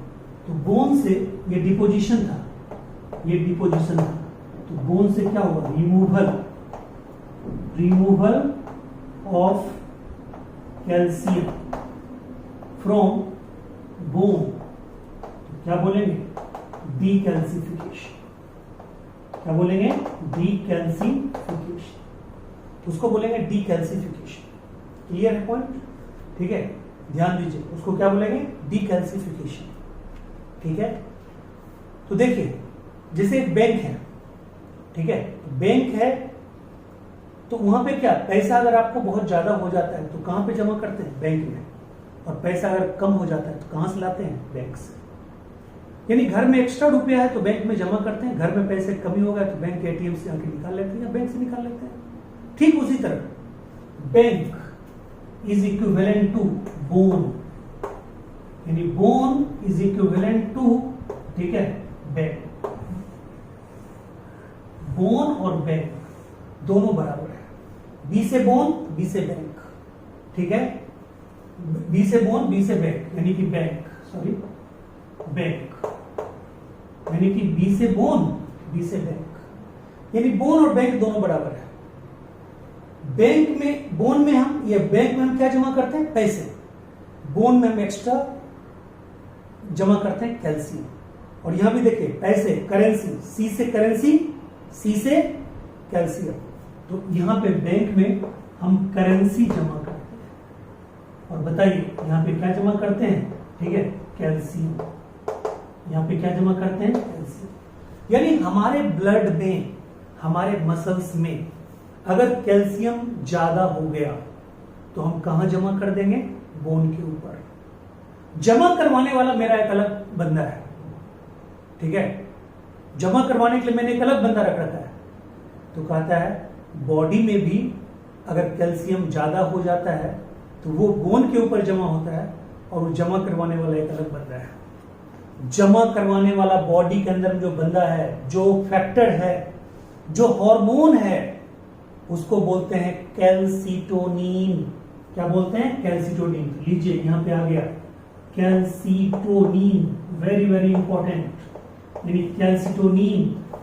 तो बोन से ये डिपोजिशन था, ये डिपोजिशन था, तो बोन से क्या होगा, removal of calcium from bone, तो क्या बोलेंगे, डीकैल्सिफिकेशन। क्या बोलेंगे, डीकैल्सिफिकेशन, उसको बोलेंगे डीकैल्सिफिकेशन। क्लियर है पॉइंट, ठीक है, ध्यान दीजिए, उसको क्या बोलेंगे, डीकैल्सिफिकेशन, ठीक है। तो देखिए, जैसे एक बैंक है, ठीक है, बैंक है, तो वहां पे क्या, पैसा अगर आपको बहुत ज्यादा हो जाता है तो कहां पे जमा करते हैं, बैंक में। और पैसा अगर कम हो जाता है तो कहां से लाते हैं, बैंक से। यानी घर में एक्स्ट्रा रुपया है तो बैंक में जमा करते हैं, घर में पैसे कमी हो गया तो बैंक के एटीएम से आके निकाल लेते हैं या बैंक से निकाल लेते हैं। ठीक उसी तरह bank is equivalent to bone, यानी बोन इज इक्विवेलेंट टू, ठीक है, बैंक। बोन और बैंक दोनों बराबर है, बी से बोन बी से बैंक, ठीक है, बी से बोन बी से बैंक, यानी कि बैंक, सॉरी बैंक, यानी कि बी से बोन बी से बैंक, यानी बोन और बैंक दोनों बराबर है। बैंक में, बोन में हम, या बैंक में हम क्या जमा करते हैं, पैसे। बोन में हम एक्स्ट्रा जमा करते हैं कैल्शियम। और यहां भी देखिए पैसे, करेंसी, सी से करेंसी, सी से कैल्शियम। तो यहां पे बैंक में हम करेंसी जमा करते हैं, और बताइए यहां पे क्या जमा करते हैं, ठीक है, कैल्शियम। यहां पे क्या जमा करते हैं, कैल्शियम। यानी हमारे ब्लड में, हमारे मसल्स में अगर कैल्शियम ज्यादा हो गया तो हम कहां जमा कर देंगे, बोन के ऊपर। जमा करवाने वाला मेरा एक अलग बंदा है, ठीक है, जमा करवाने के लिए मैंने एक अलग बंदा रख रखा है। तो कहता है बॉडी में भी अगर कैल्शियम ज्यादा हो जाता है तो वो बोन के ऊपर जमा होता है, और वो जमा करवाने वाला एक अलग बंदा है। जमा करवाने वाला बॉडी के अंदर जो बंदा है, जो फैक्टर है, जो हार्मोन है, उसको बोलते हैं कैल्सिटोनिन। क्या बोलते हैं, कैल्सिटोनिन। लीजिए यहां पे आ गया कैल्सिटोनिन, वेरी वेरी इंपॉर्टेंट। यानी कैल्सिटोनिन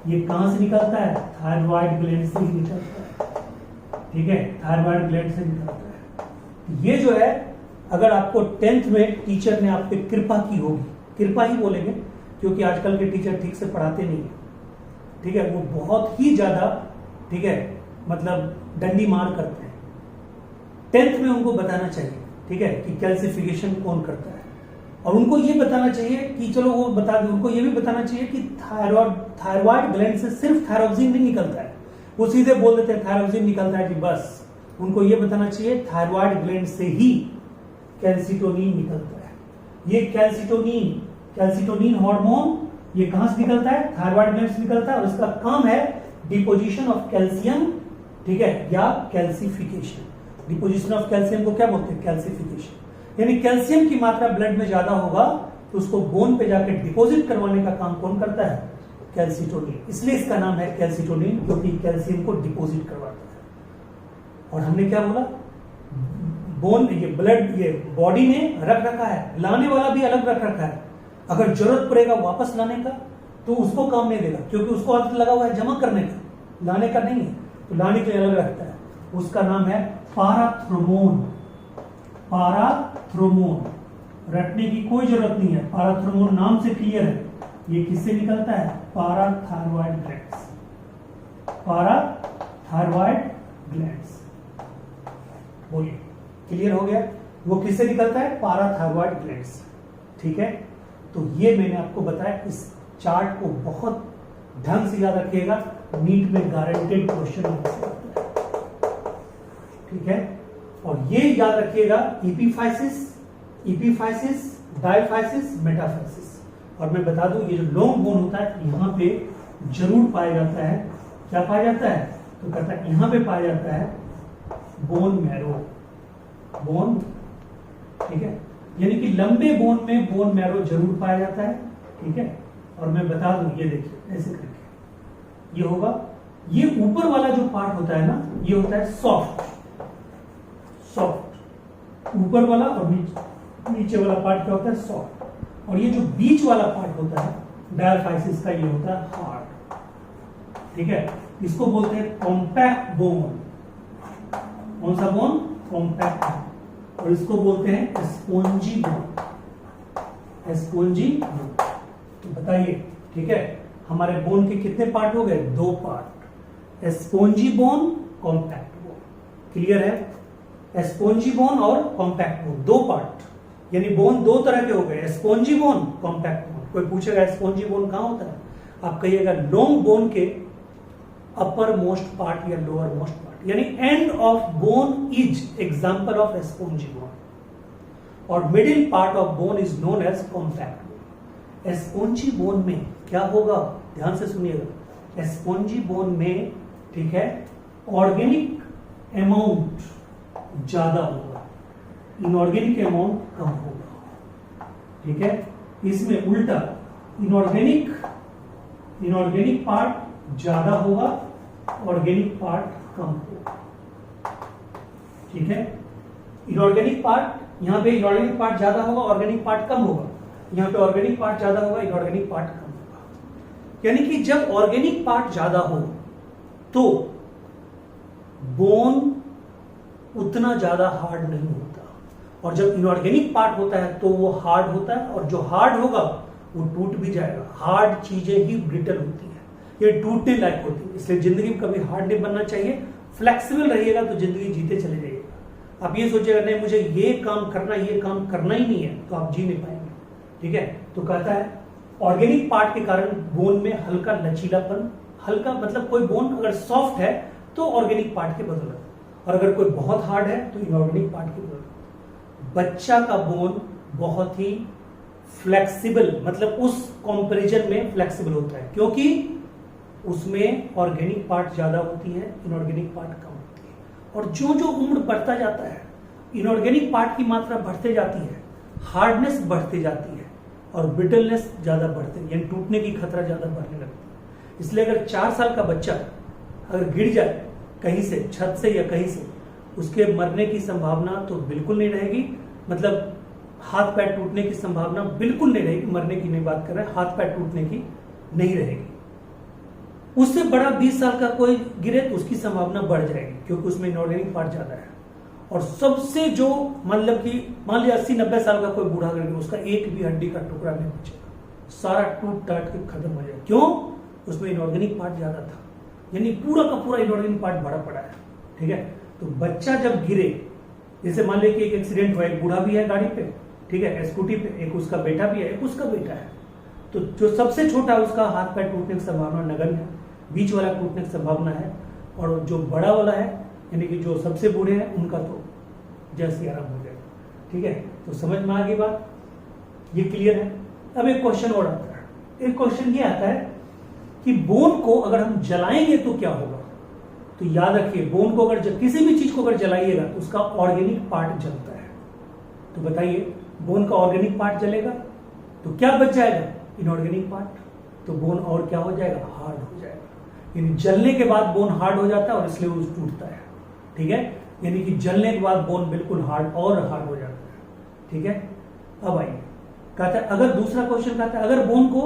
ये कहां से निकलता है, थायराइड ग्लैंड से ही निकलता है, ठीक है, थायराइड ग्लैंड से निकलता है। ये जो है, अगर आपको 10th में टीचर ने आप पे कृपा की होगी, कृपा ही बोलेंगे क्योंकि आजकल के टीचर ठीक से पढ़ाते नहीं है, ठीक है, वो बहुत ही ज्यादा, ठीक है, मतलब डंडी मार करते हैं। 10th में उनको बताना चाहिए, ठीक है, कि कैल्सिफिकेशन कौन करता है। और उनको ये बताना चाहिए कि चलो वो बता दें, उनको ये भी बताना चाहिए कि थायराइड ग्लैंड से सिर्फ थायरोक्सिन नहीं निकलता है, वो सीधे बोल देते हैं थायरोक्सिन निकलता है कि बस। उनको ये बताना चाहिए थायराइड ग्लैंड से ही कैल्सिटोनिन निकलता है। ये कैल्सिटोनिन हार्मोन ये कहां से निकलता है? थायराइड ग्लैंड से निकलता है, और इसका काम है डिपोजिशन ऑफ कैल्शियम, ठीक है, या कैल्सिफिकेशन। डिपोजिशन ऑफ कैल्शियम को क्या बोलते हैं? कैल्सिफिकेशन। यानी कैल्शियम की मात्रा ब्लड में ज्यादा होगा तो उसको बोन पे जाकर डिपोजिट करवाने का काम कौन करता है? कैल्सिटोनिन। इसलिए इसका नाम है कैल्सिटोनिन, क्योंकि कैल्शियम को डिपोजिट करवाता है। और हमने क्या बोला? बोन, ये ब्लड, ये बॉडी में रख रखा है, लाने वाला भी अलग रख रखा है। अगर जरूरत पड़ेगा वापस लाने का तो उसको काम नहीं देगा, क्योंकि उसको आदत लगा हुआ है जमा करने का, लाने का नहीं है, तो लाने के लिए अलग रखता है। उसका नाम है पाराथ्रोमोन। पाराथ्रोमोन, रटने की कोई जरूरत नहीं है, पाराथ्रोमोन नाम से क्लियर है। ये किससे निकलता है? पाराथायरॉइड ग्लैंड्स। पाराथायरॉइड ग्लैंड्स, बोलिए क्लियर हो गया? वो किससे निकलता है? पाराथायरॉइड ग्लैंड्स, ठीक है। तो ये मैंने आपको बताया। इस चार्ट को बहुत ढंग से याद रखिएगा, नीट में गारंटेड क्वेश्चन हो सकता है, ठीक है। और ये याद रखिएगा, एपिफाइसिस, डायफाइसिस, मेटाफाइसिस। और मैं बता दूं, ये जो लॉन्ग बोन होता है यहां पे जरूर पाया जाता है। क्या पाया जाता है? तो कहता है यहां पे पाया जाता है बोन मैरो, बोन, ठीक है। यानी कि लंबे बोन में बोन मैरो जरूर पाया जाता है, ठीक है। और मैं बता दूं, ये देखिए ऐसे करके ये होगा। ये ऊपर वाला जो पार्ट होता है ना, ये होता है सॉफ्ट, ऊपर वाला, और नीचे वाला पार्ट क्या होता है? सॉफ्ट। और ये जो बीच वाला पार्ट होता है डायफाइसिस का, ये होता है हार्ड, ठीक है। इसको बोलते हैं कॉम्पैक्ट बोन। कौन सा बोन? Compact bone. और इसको बोलते हैं स्पॉन्जी बोन, स्पॉन्जी बोन। तो बताइए, ठीक है, हमारे बोन के कितने पार्ट हो गए? 2 part, spongy bone, compact bone. Clear है? स्पॉन्जी बोन और कॉम्पैक्ट बोन, 2 पार्ट। यानी बोन 2 तरह के हो गए, स्पॉन्जी बोन, कॉम्पैक्ट बोन। कोई पूछेगा स्पॉन्जी बोन कहां होता है? आप कहिएगा लॉन्ग बोन के अपर मोस्ट पार्ट या लोअर मोस्ट पार्ट, यानी end of bone is example of spongy bone, और middle part of bone is known as compact bone. Spongy bone में क्या होगा? ध्यान से सुनिएगा। स्पॉन्जी बोन में, ठीक है, ऑर्गेनिक अमाउंट ज्यादा होगा, इनऑर्गेनिक अमाउंट कम होगा, ठीक है। इसमें उल्टा इनऑर्गेनिक पार्ट ज्यादा होगा, ऑर्गेनिक पार्ट कम होगा, ठीक है। इनऑर्गेनिक पार्ट, यहां पे इनऑर्गेनिक पार्ट ज्यादा होगा, ऑर्गेनिक पार्ट कम होगा। यहां पे ऑर्गेनिक पार्ट ज्यादा होगा, इनऑर्गेनिक पार्ट कम होगा। यानी कि जब ऑर्गेनिक पार्ट ज्यादा हो तो बोन उतना ज्यादा हार्ड नहीं होता, और जब इनऑर्गेनिक पार्ट होता है तो वो हार्ड होता है, और जो हार्ड होगा वो टूट भी जाएगा। हार्ड चीजें ही ब्रिटल होती है, ये टूटने लायक होती है। इसलिए जिंदगी में कभी हार्ड नहीं बनना चाहिए, फ्लेक्सिबल रहिएगा तो जिंदगी जीते चले जाइएगा। आप ये सोचिएगा नहीं मुझे ये काम करना ही नहीं है, तो आप जी नहीं पाएंगे, ठीक है। तो कहता है ऑर्गेनिक पार्ट के कारण बोन में हल्का लचीलापन, हल्का मतलब कोई बोन अगर सॉफ्ट है तो ऑर्गेनिक पार्ट के बदौलत, और अगर कोई बहुत हार्ड है तो इनऑर्गेनिक पार्ट के बदौलत। बच्चा का बोन बहुत ही फ्लेक्सिबल, मतलब उस कंपैरिजन में फ्लेक्सिबल होता है, क्योंकि उसमें ऑर्गेनिक पार्ट ज्यादा होती है, इनऑर्गेनिक पार्ट कम होती है। और जो जो उम्र बढ़ता जाता है, इनऑर्गेनिक पार्ट की मात्रा बढ़ते जाती है, हार्डनेस बढ़ती जाती है, और ब्रिटलनेस ज्यादा बढ़ती है, यानी टूटने की खतरा ज्यादा बढ़ने लगती है। इसलिए अगर 4 साल का बच्चा अगर गिर जाए कहीं से, छत से या कहीं से, उसके मरने की संभावना तो बिल्कुल नहीं रहेगी, मतलब हाथ पैर टूटने की संभावना बिल्कुल नहीं रहेगी। मरने की नहीं बात कर रहे हैं, हाथ पैर टूटने की नहीं रहेगी। उससे बड़ा 20 साल का कोई गिरे तो उसकी संभावना बढ़ जाएगी, क्योंकि उसमें इनऑर्गेनिक पार्ट ज्यादा है। और सबसे जो मतलब कि मान लिया 80-90 साल का कोई बूढ़ा गिर, उसका एक भी हड्डी का टुकड़ा नहीं बचेगा, सारा टूट टाट के खत्म हो जाएगा। क्यों? उसमें इनऑर्गेनिक पार्ट ज्यादा था, यानी पूरा का पूरा इनऑर्गेनिक पार्ट भरा पड़ा है, ठीक है। तो बच्चा जब गिरे जैसे मान लीजिए कि एक एक्सीडेंट हुआ, एक बूढ़ा भी है गाड़ी पे, ठीक है, स्कूटी पे, एक उसका बेटा भी है, एक उसका बेटा है। तो जो सबसे छोटा है उसका हाथ पैर टूटने की संभावना नगण्य है, बीच वाला टूटने की संभावना है, और जो बड़ा वाला है यानी कि जो सबसे बूढ़े हैं उनका तो जैसे आराम हो जाएगा। ठीक है, तो समझ में आ गई बात, ये क्लियर है। अब एक क्वेश्चन और आता है, एक क्वेश्चन ये आता है कि बोन को अगर हम जलाएंगे तो क्या होगा। तो याद रखिए, बोन को अगर किसी भी चीज को अगर जलाइएगा तो उसका ऑर्गेनिक पार्ट जलता है। तो बताइए, बोन का ऑर्गेनिक पार्ट जलेगा तो क्या बच जाएगा, इनऑर्गेनिक पार्ट। तो बोन और क्या हो जाएगा, हार्ड हो जाएगा। यानी जलने के बाद बोन हार्ड हो जाता है और इसलिए वो टूटता है। ठीक है, यानी कि जलने के बाद बोन बिल्कुल हार्ड और हार्ड हो जाता है। ठीक है, अब आइए, कहता है अगर दूसरा क्वेश्चन कहता है अगर बोन को,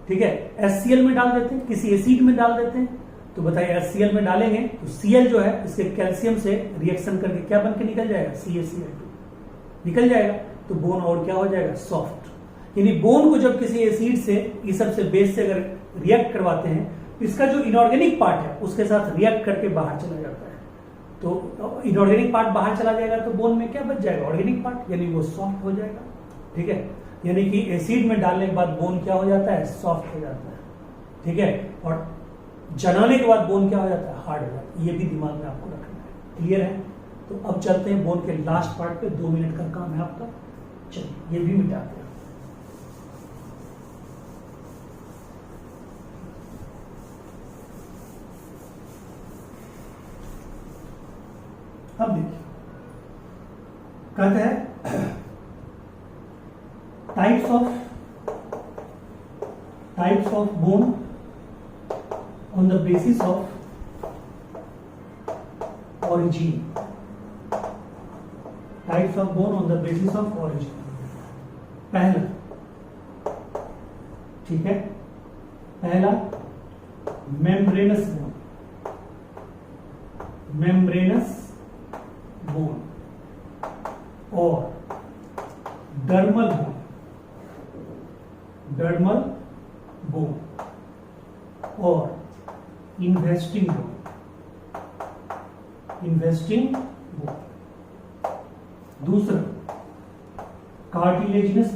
ठीक है, HCl में डाल देते हैं, किसी एसिड में डाल देते हैं, तो बताइए HCl में डालेंगे तो Cl जो है इसके कैल्शियम से रिएक्शन करके क्या बन के निकल जाएगा, CaCl2 निकल जाएगा। तो बोन और क्या हो जाएगा, सॉफ्ट। यानी बोन को जब किसी एसिड से, इस सब से, बेस से अगर रिएक्ट करवाते हैं, इसका जो इनऑर्गेनिक पार्ट है उसके साथ रिएक्ट करके बाहर चला जाता है। तो इनऑर्गेनिक पार्ट बाहर चला जाएगा तो बोन में क्या बच जाएगा, ऑर्गेनिक पार्ट, यानी वो सॉफ्ट हो जाएगा। ठीक है, यानी कि एसिड में डालने के बाद बोन क्या हो जाता है, सॉफ्ट हो जाता है। ठीक है, और जलाने के बाद बोन क्या हो जाता है, हार्ड हो जाता है। ये भी दिमाग में आपको रखना है। क्लियर है, तो अब चलते हैं बोन के लास्ट पार्ट पे। 2 मिनट का काम है आपका, चलिए ये भी मिटाते हैं। अब देखिए, कहते हैं types of bone on the basis of origin, types of bone on the basis of origin। पहला, ठीक है, पहला मेम्ब्रेनस बोन, और डर्मल बोन, और इन्वेस्टिंग बोन। दूसरा कार्टिलेजिनस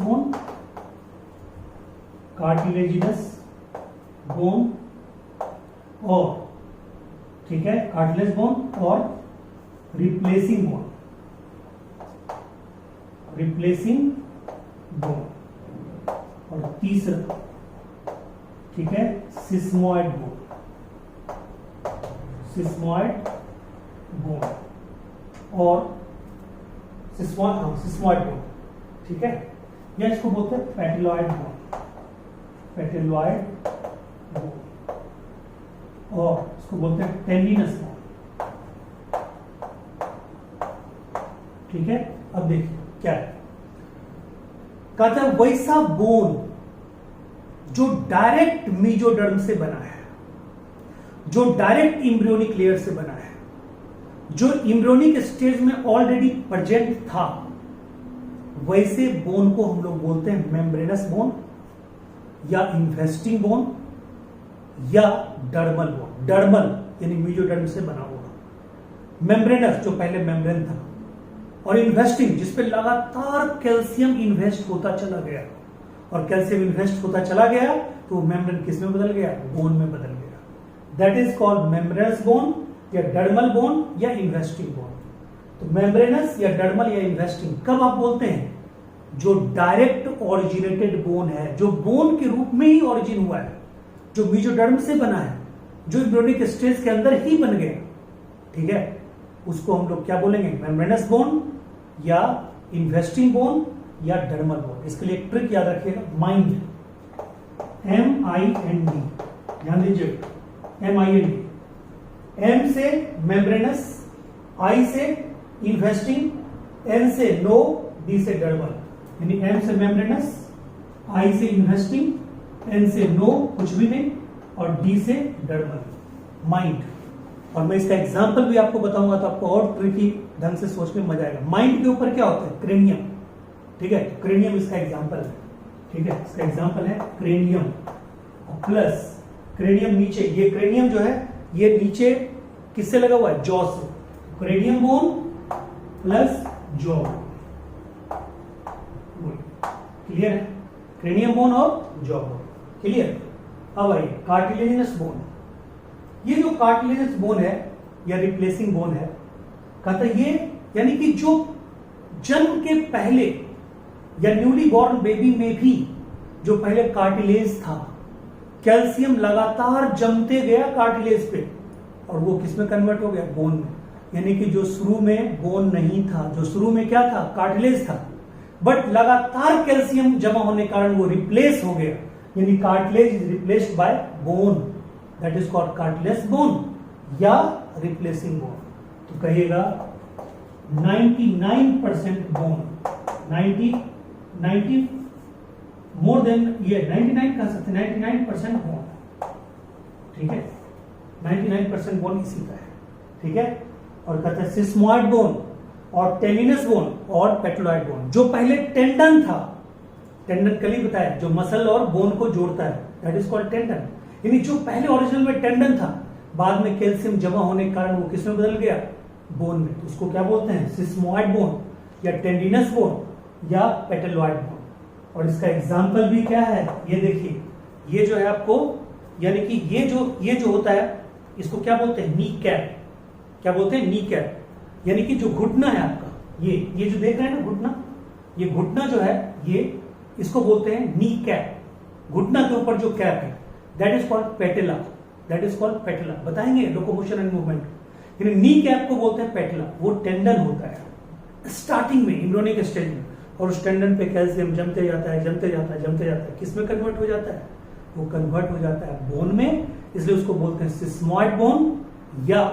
बोन, और, ठीक है, कार्टिलेज बोन और रिप्लेसिंग बोन। और तीसरा, ठीक है, सिस्मोइड बोन, और सिस्मोइड बोन, ठीक है, या इसको बोलते हैं पेटेलॉइड बोन, और इसको बोलते हैं टेंडिनस बोन। ठीक है, अब देखिए क्या है, कहता है वैसा बोन जो डायरेक्ट मीजोडर्म से बना है, जो डायरेक्ट इम्ब्रियोनिक लेयर से बना है, जो इम्ब्रियोनिक स्टेज में ऑलरेडी प्रेजेंट था, वैसे बोन को हम लोग बोलते हैं मेम्ब्रेनस बोन, या इन्वेस्टिंग बोन, या डर्मल बोन। डर्मल यानी मीजोडर्म से बना हुआ, मेम्ब्रेनस जो पहले मेम्ब्रेन था, और इन्वेस्टिंग जिसपे लगातार कैल्शियम इन्वेस्ट होता चला गया, और कैल्शियम इन्वेस्ट होता चला गया तो मेम्ब्रेन किस में बदल गया, बोन में बदल गया। That is called membranes bone, या डर्मल बोन, या इन्वेस्टिंग बोन। तो मेम्ब्रेनस या डर्मल या इन्वेस्टिंग कब आप बोलते हैं, जो डायरेक्ट ओरिजिनेटेड बोन है, जो बोन के रूप में ही ओरिजिन हुआ है, जो मीजोडर्म से बना है, जो इम्ब्रियोनिक स्टेज के अंदर ही बन गया। ठीक है, उसको हम लोग क्या बोलेंगे, मेम्ब्रेनस बोन, या इन्वेस्टिंग बोन, या डर्मल बोन। इसके लिए एक ट्रिक याद रखिएगा, माइंड, MIND, ध्यान दीजिएगा, MIND, M से मेम्ब्रेनस, I से इन्वेस्टिंग, N से नो, D से डर्मल। यानी M से मेम्ब्रेनस, I से इन्वेस्टिंग, N से नो कुछ भी नहीं, और D से डर्मल, माइंड। और मैं इसका एग्जाम्पल भी आपको बताऊंगा तो आपको और ट्रिकी ढंग से सोचने में मजा आएगा। माइंड के ऊपर क्या होता है, क्रेनियम। ठीक है, क्रेनियम इसका एग्जाम्पल है। ठीक है, इसका एग्जाम्पल है क्रेनियम, प्लस क्रेनियम नीचे, ये क्रेनियम जो है ये नीचे किससे लगा हुआ है, जॉ से। Cranium bone plus jaw. Clear है? क्रेनियम बोन और जॉ बोन। क्लियर? अब आइए कार्टिलेजिनस बोन। ये जो कार्टिलेजिनस बोन है या रिप्लेसिंग बोन है, कहता ये यानी कि जो जन्म के पहले या न्यूली बॉर्न बेबी में भी जो पहले कार्टिलेज था, कैल्शियम लगातार जमते गया कार्टिलेज पे और वो किस में कन्वर्ट हो गया? बोन में। यानी कि जो शुरू में बोन नहीं था, जो शुरू में क्या था? कार्टिलेज था, बट लगातार कैल्शियम जमा होने के कारण वो रिप्लेस हो गया, यानी cartilage is replaced by bone, that is called cartilage bone या रिप्लेसिंग बोन। तो कहिएगा 99% बोन, 90 मोर देन ये 99 कह सकते, 99% बोन। ठीक है, 99% बोन इसी का है। ठीक है, और कहते हैं सिस्मोइड बोन और टेंडिनस बोन और पेटोलॉइड बोन। जो पहले टेंडन था, टेंडन कल ही बताया, जो मसल और बोन को जोड़ता है, दैट इज कॉल्ड टेंडन। यानी जो पहले ओरिजिनल में टेंडन था, बाद में कैल्शियम जमा होने के कारण वो किस में बदल गया? बोन में। तो उसको क्या बोलते हैं? सिस्मोइड बोन या टेंडिनस बोन या पेटोलॉइड बोन। और इसका एग्जाम्पल भी क्या है? ये देखिए, ये जो है आपको, यानी कि ये जो होता है, इसको क्या बोलते हैं? Knee cap. क्या बोलते हैं? Knee cap. यानी कि जो घुटना है आपका, ये जो देख रहे हैं ना घुटना, ये घुटना जो है, ये इसको बोलते हैं नी कैप। घुटना के ऊपर जो कैप है, that is called patella, that is called patella. बताएंगे लोकोमोशन एंड मूवमेंट। यानी नी कैप को बोलते हैं पेटेला। वो टेंडन होता है स्टार्टिंग में, एम्ब्रियोनिक स्टेज में, और उस टेंडन पे कैल्शियम जमते जाता है, जमते जाता है, जमते जाता है। किस में कन्वर्ट हो जाता है? वो कन्वर्ट हो जाता है बोन में, इसलिए उसको बोलते हैं सिस्मोइड बोन या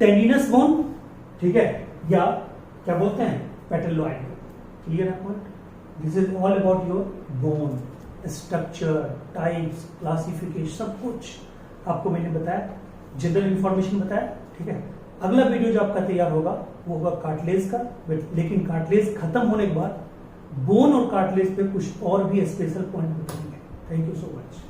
टेंडिनस बोन। ठीक है, या क्या बोलते हैं? पेटोलॉइड बोन। क्लियर है point? This is all about your bone structure, types, classification, सब कुछ आपको मैंने बताया, जनरल इंफॉर्मेशन बताया। ठीक है, अगला वीडियो जो आपका तैयार होगा वो होगा कार्टिलेज का, लेकिन कार्टिलेज खत्म होने के बाद बोन और कार्टिलेज पे कुछ और भी स्पेशल पॉइंट बताएंगे। Thank you so much.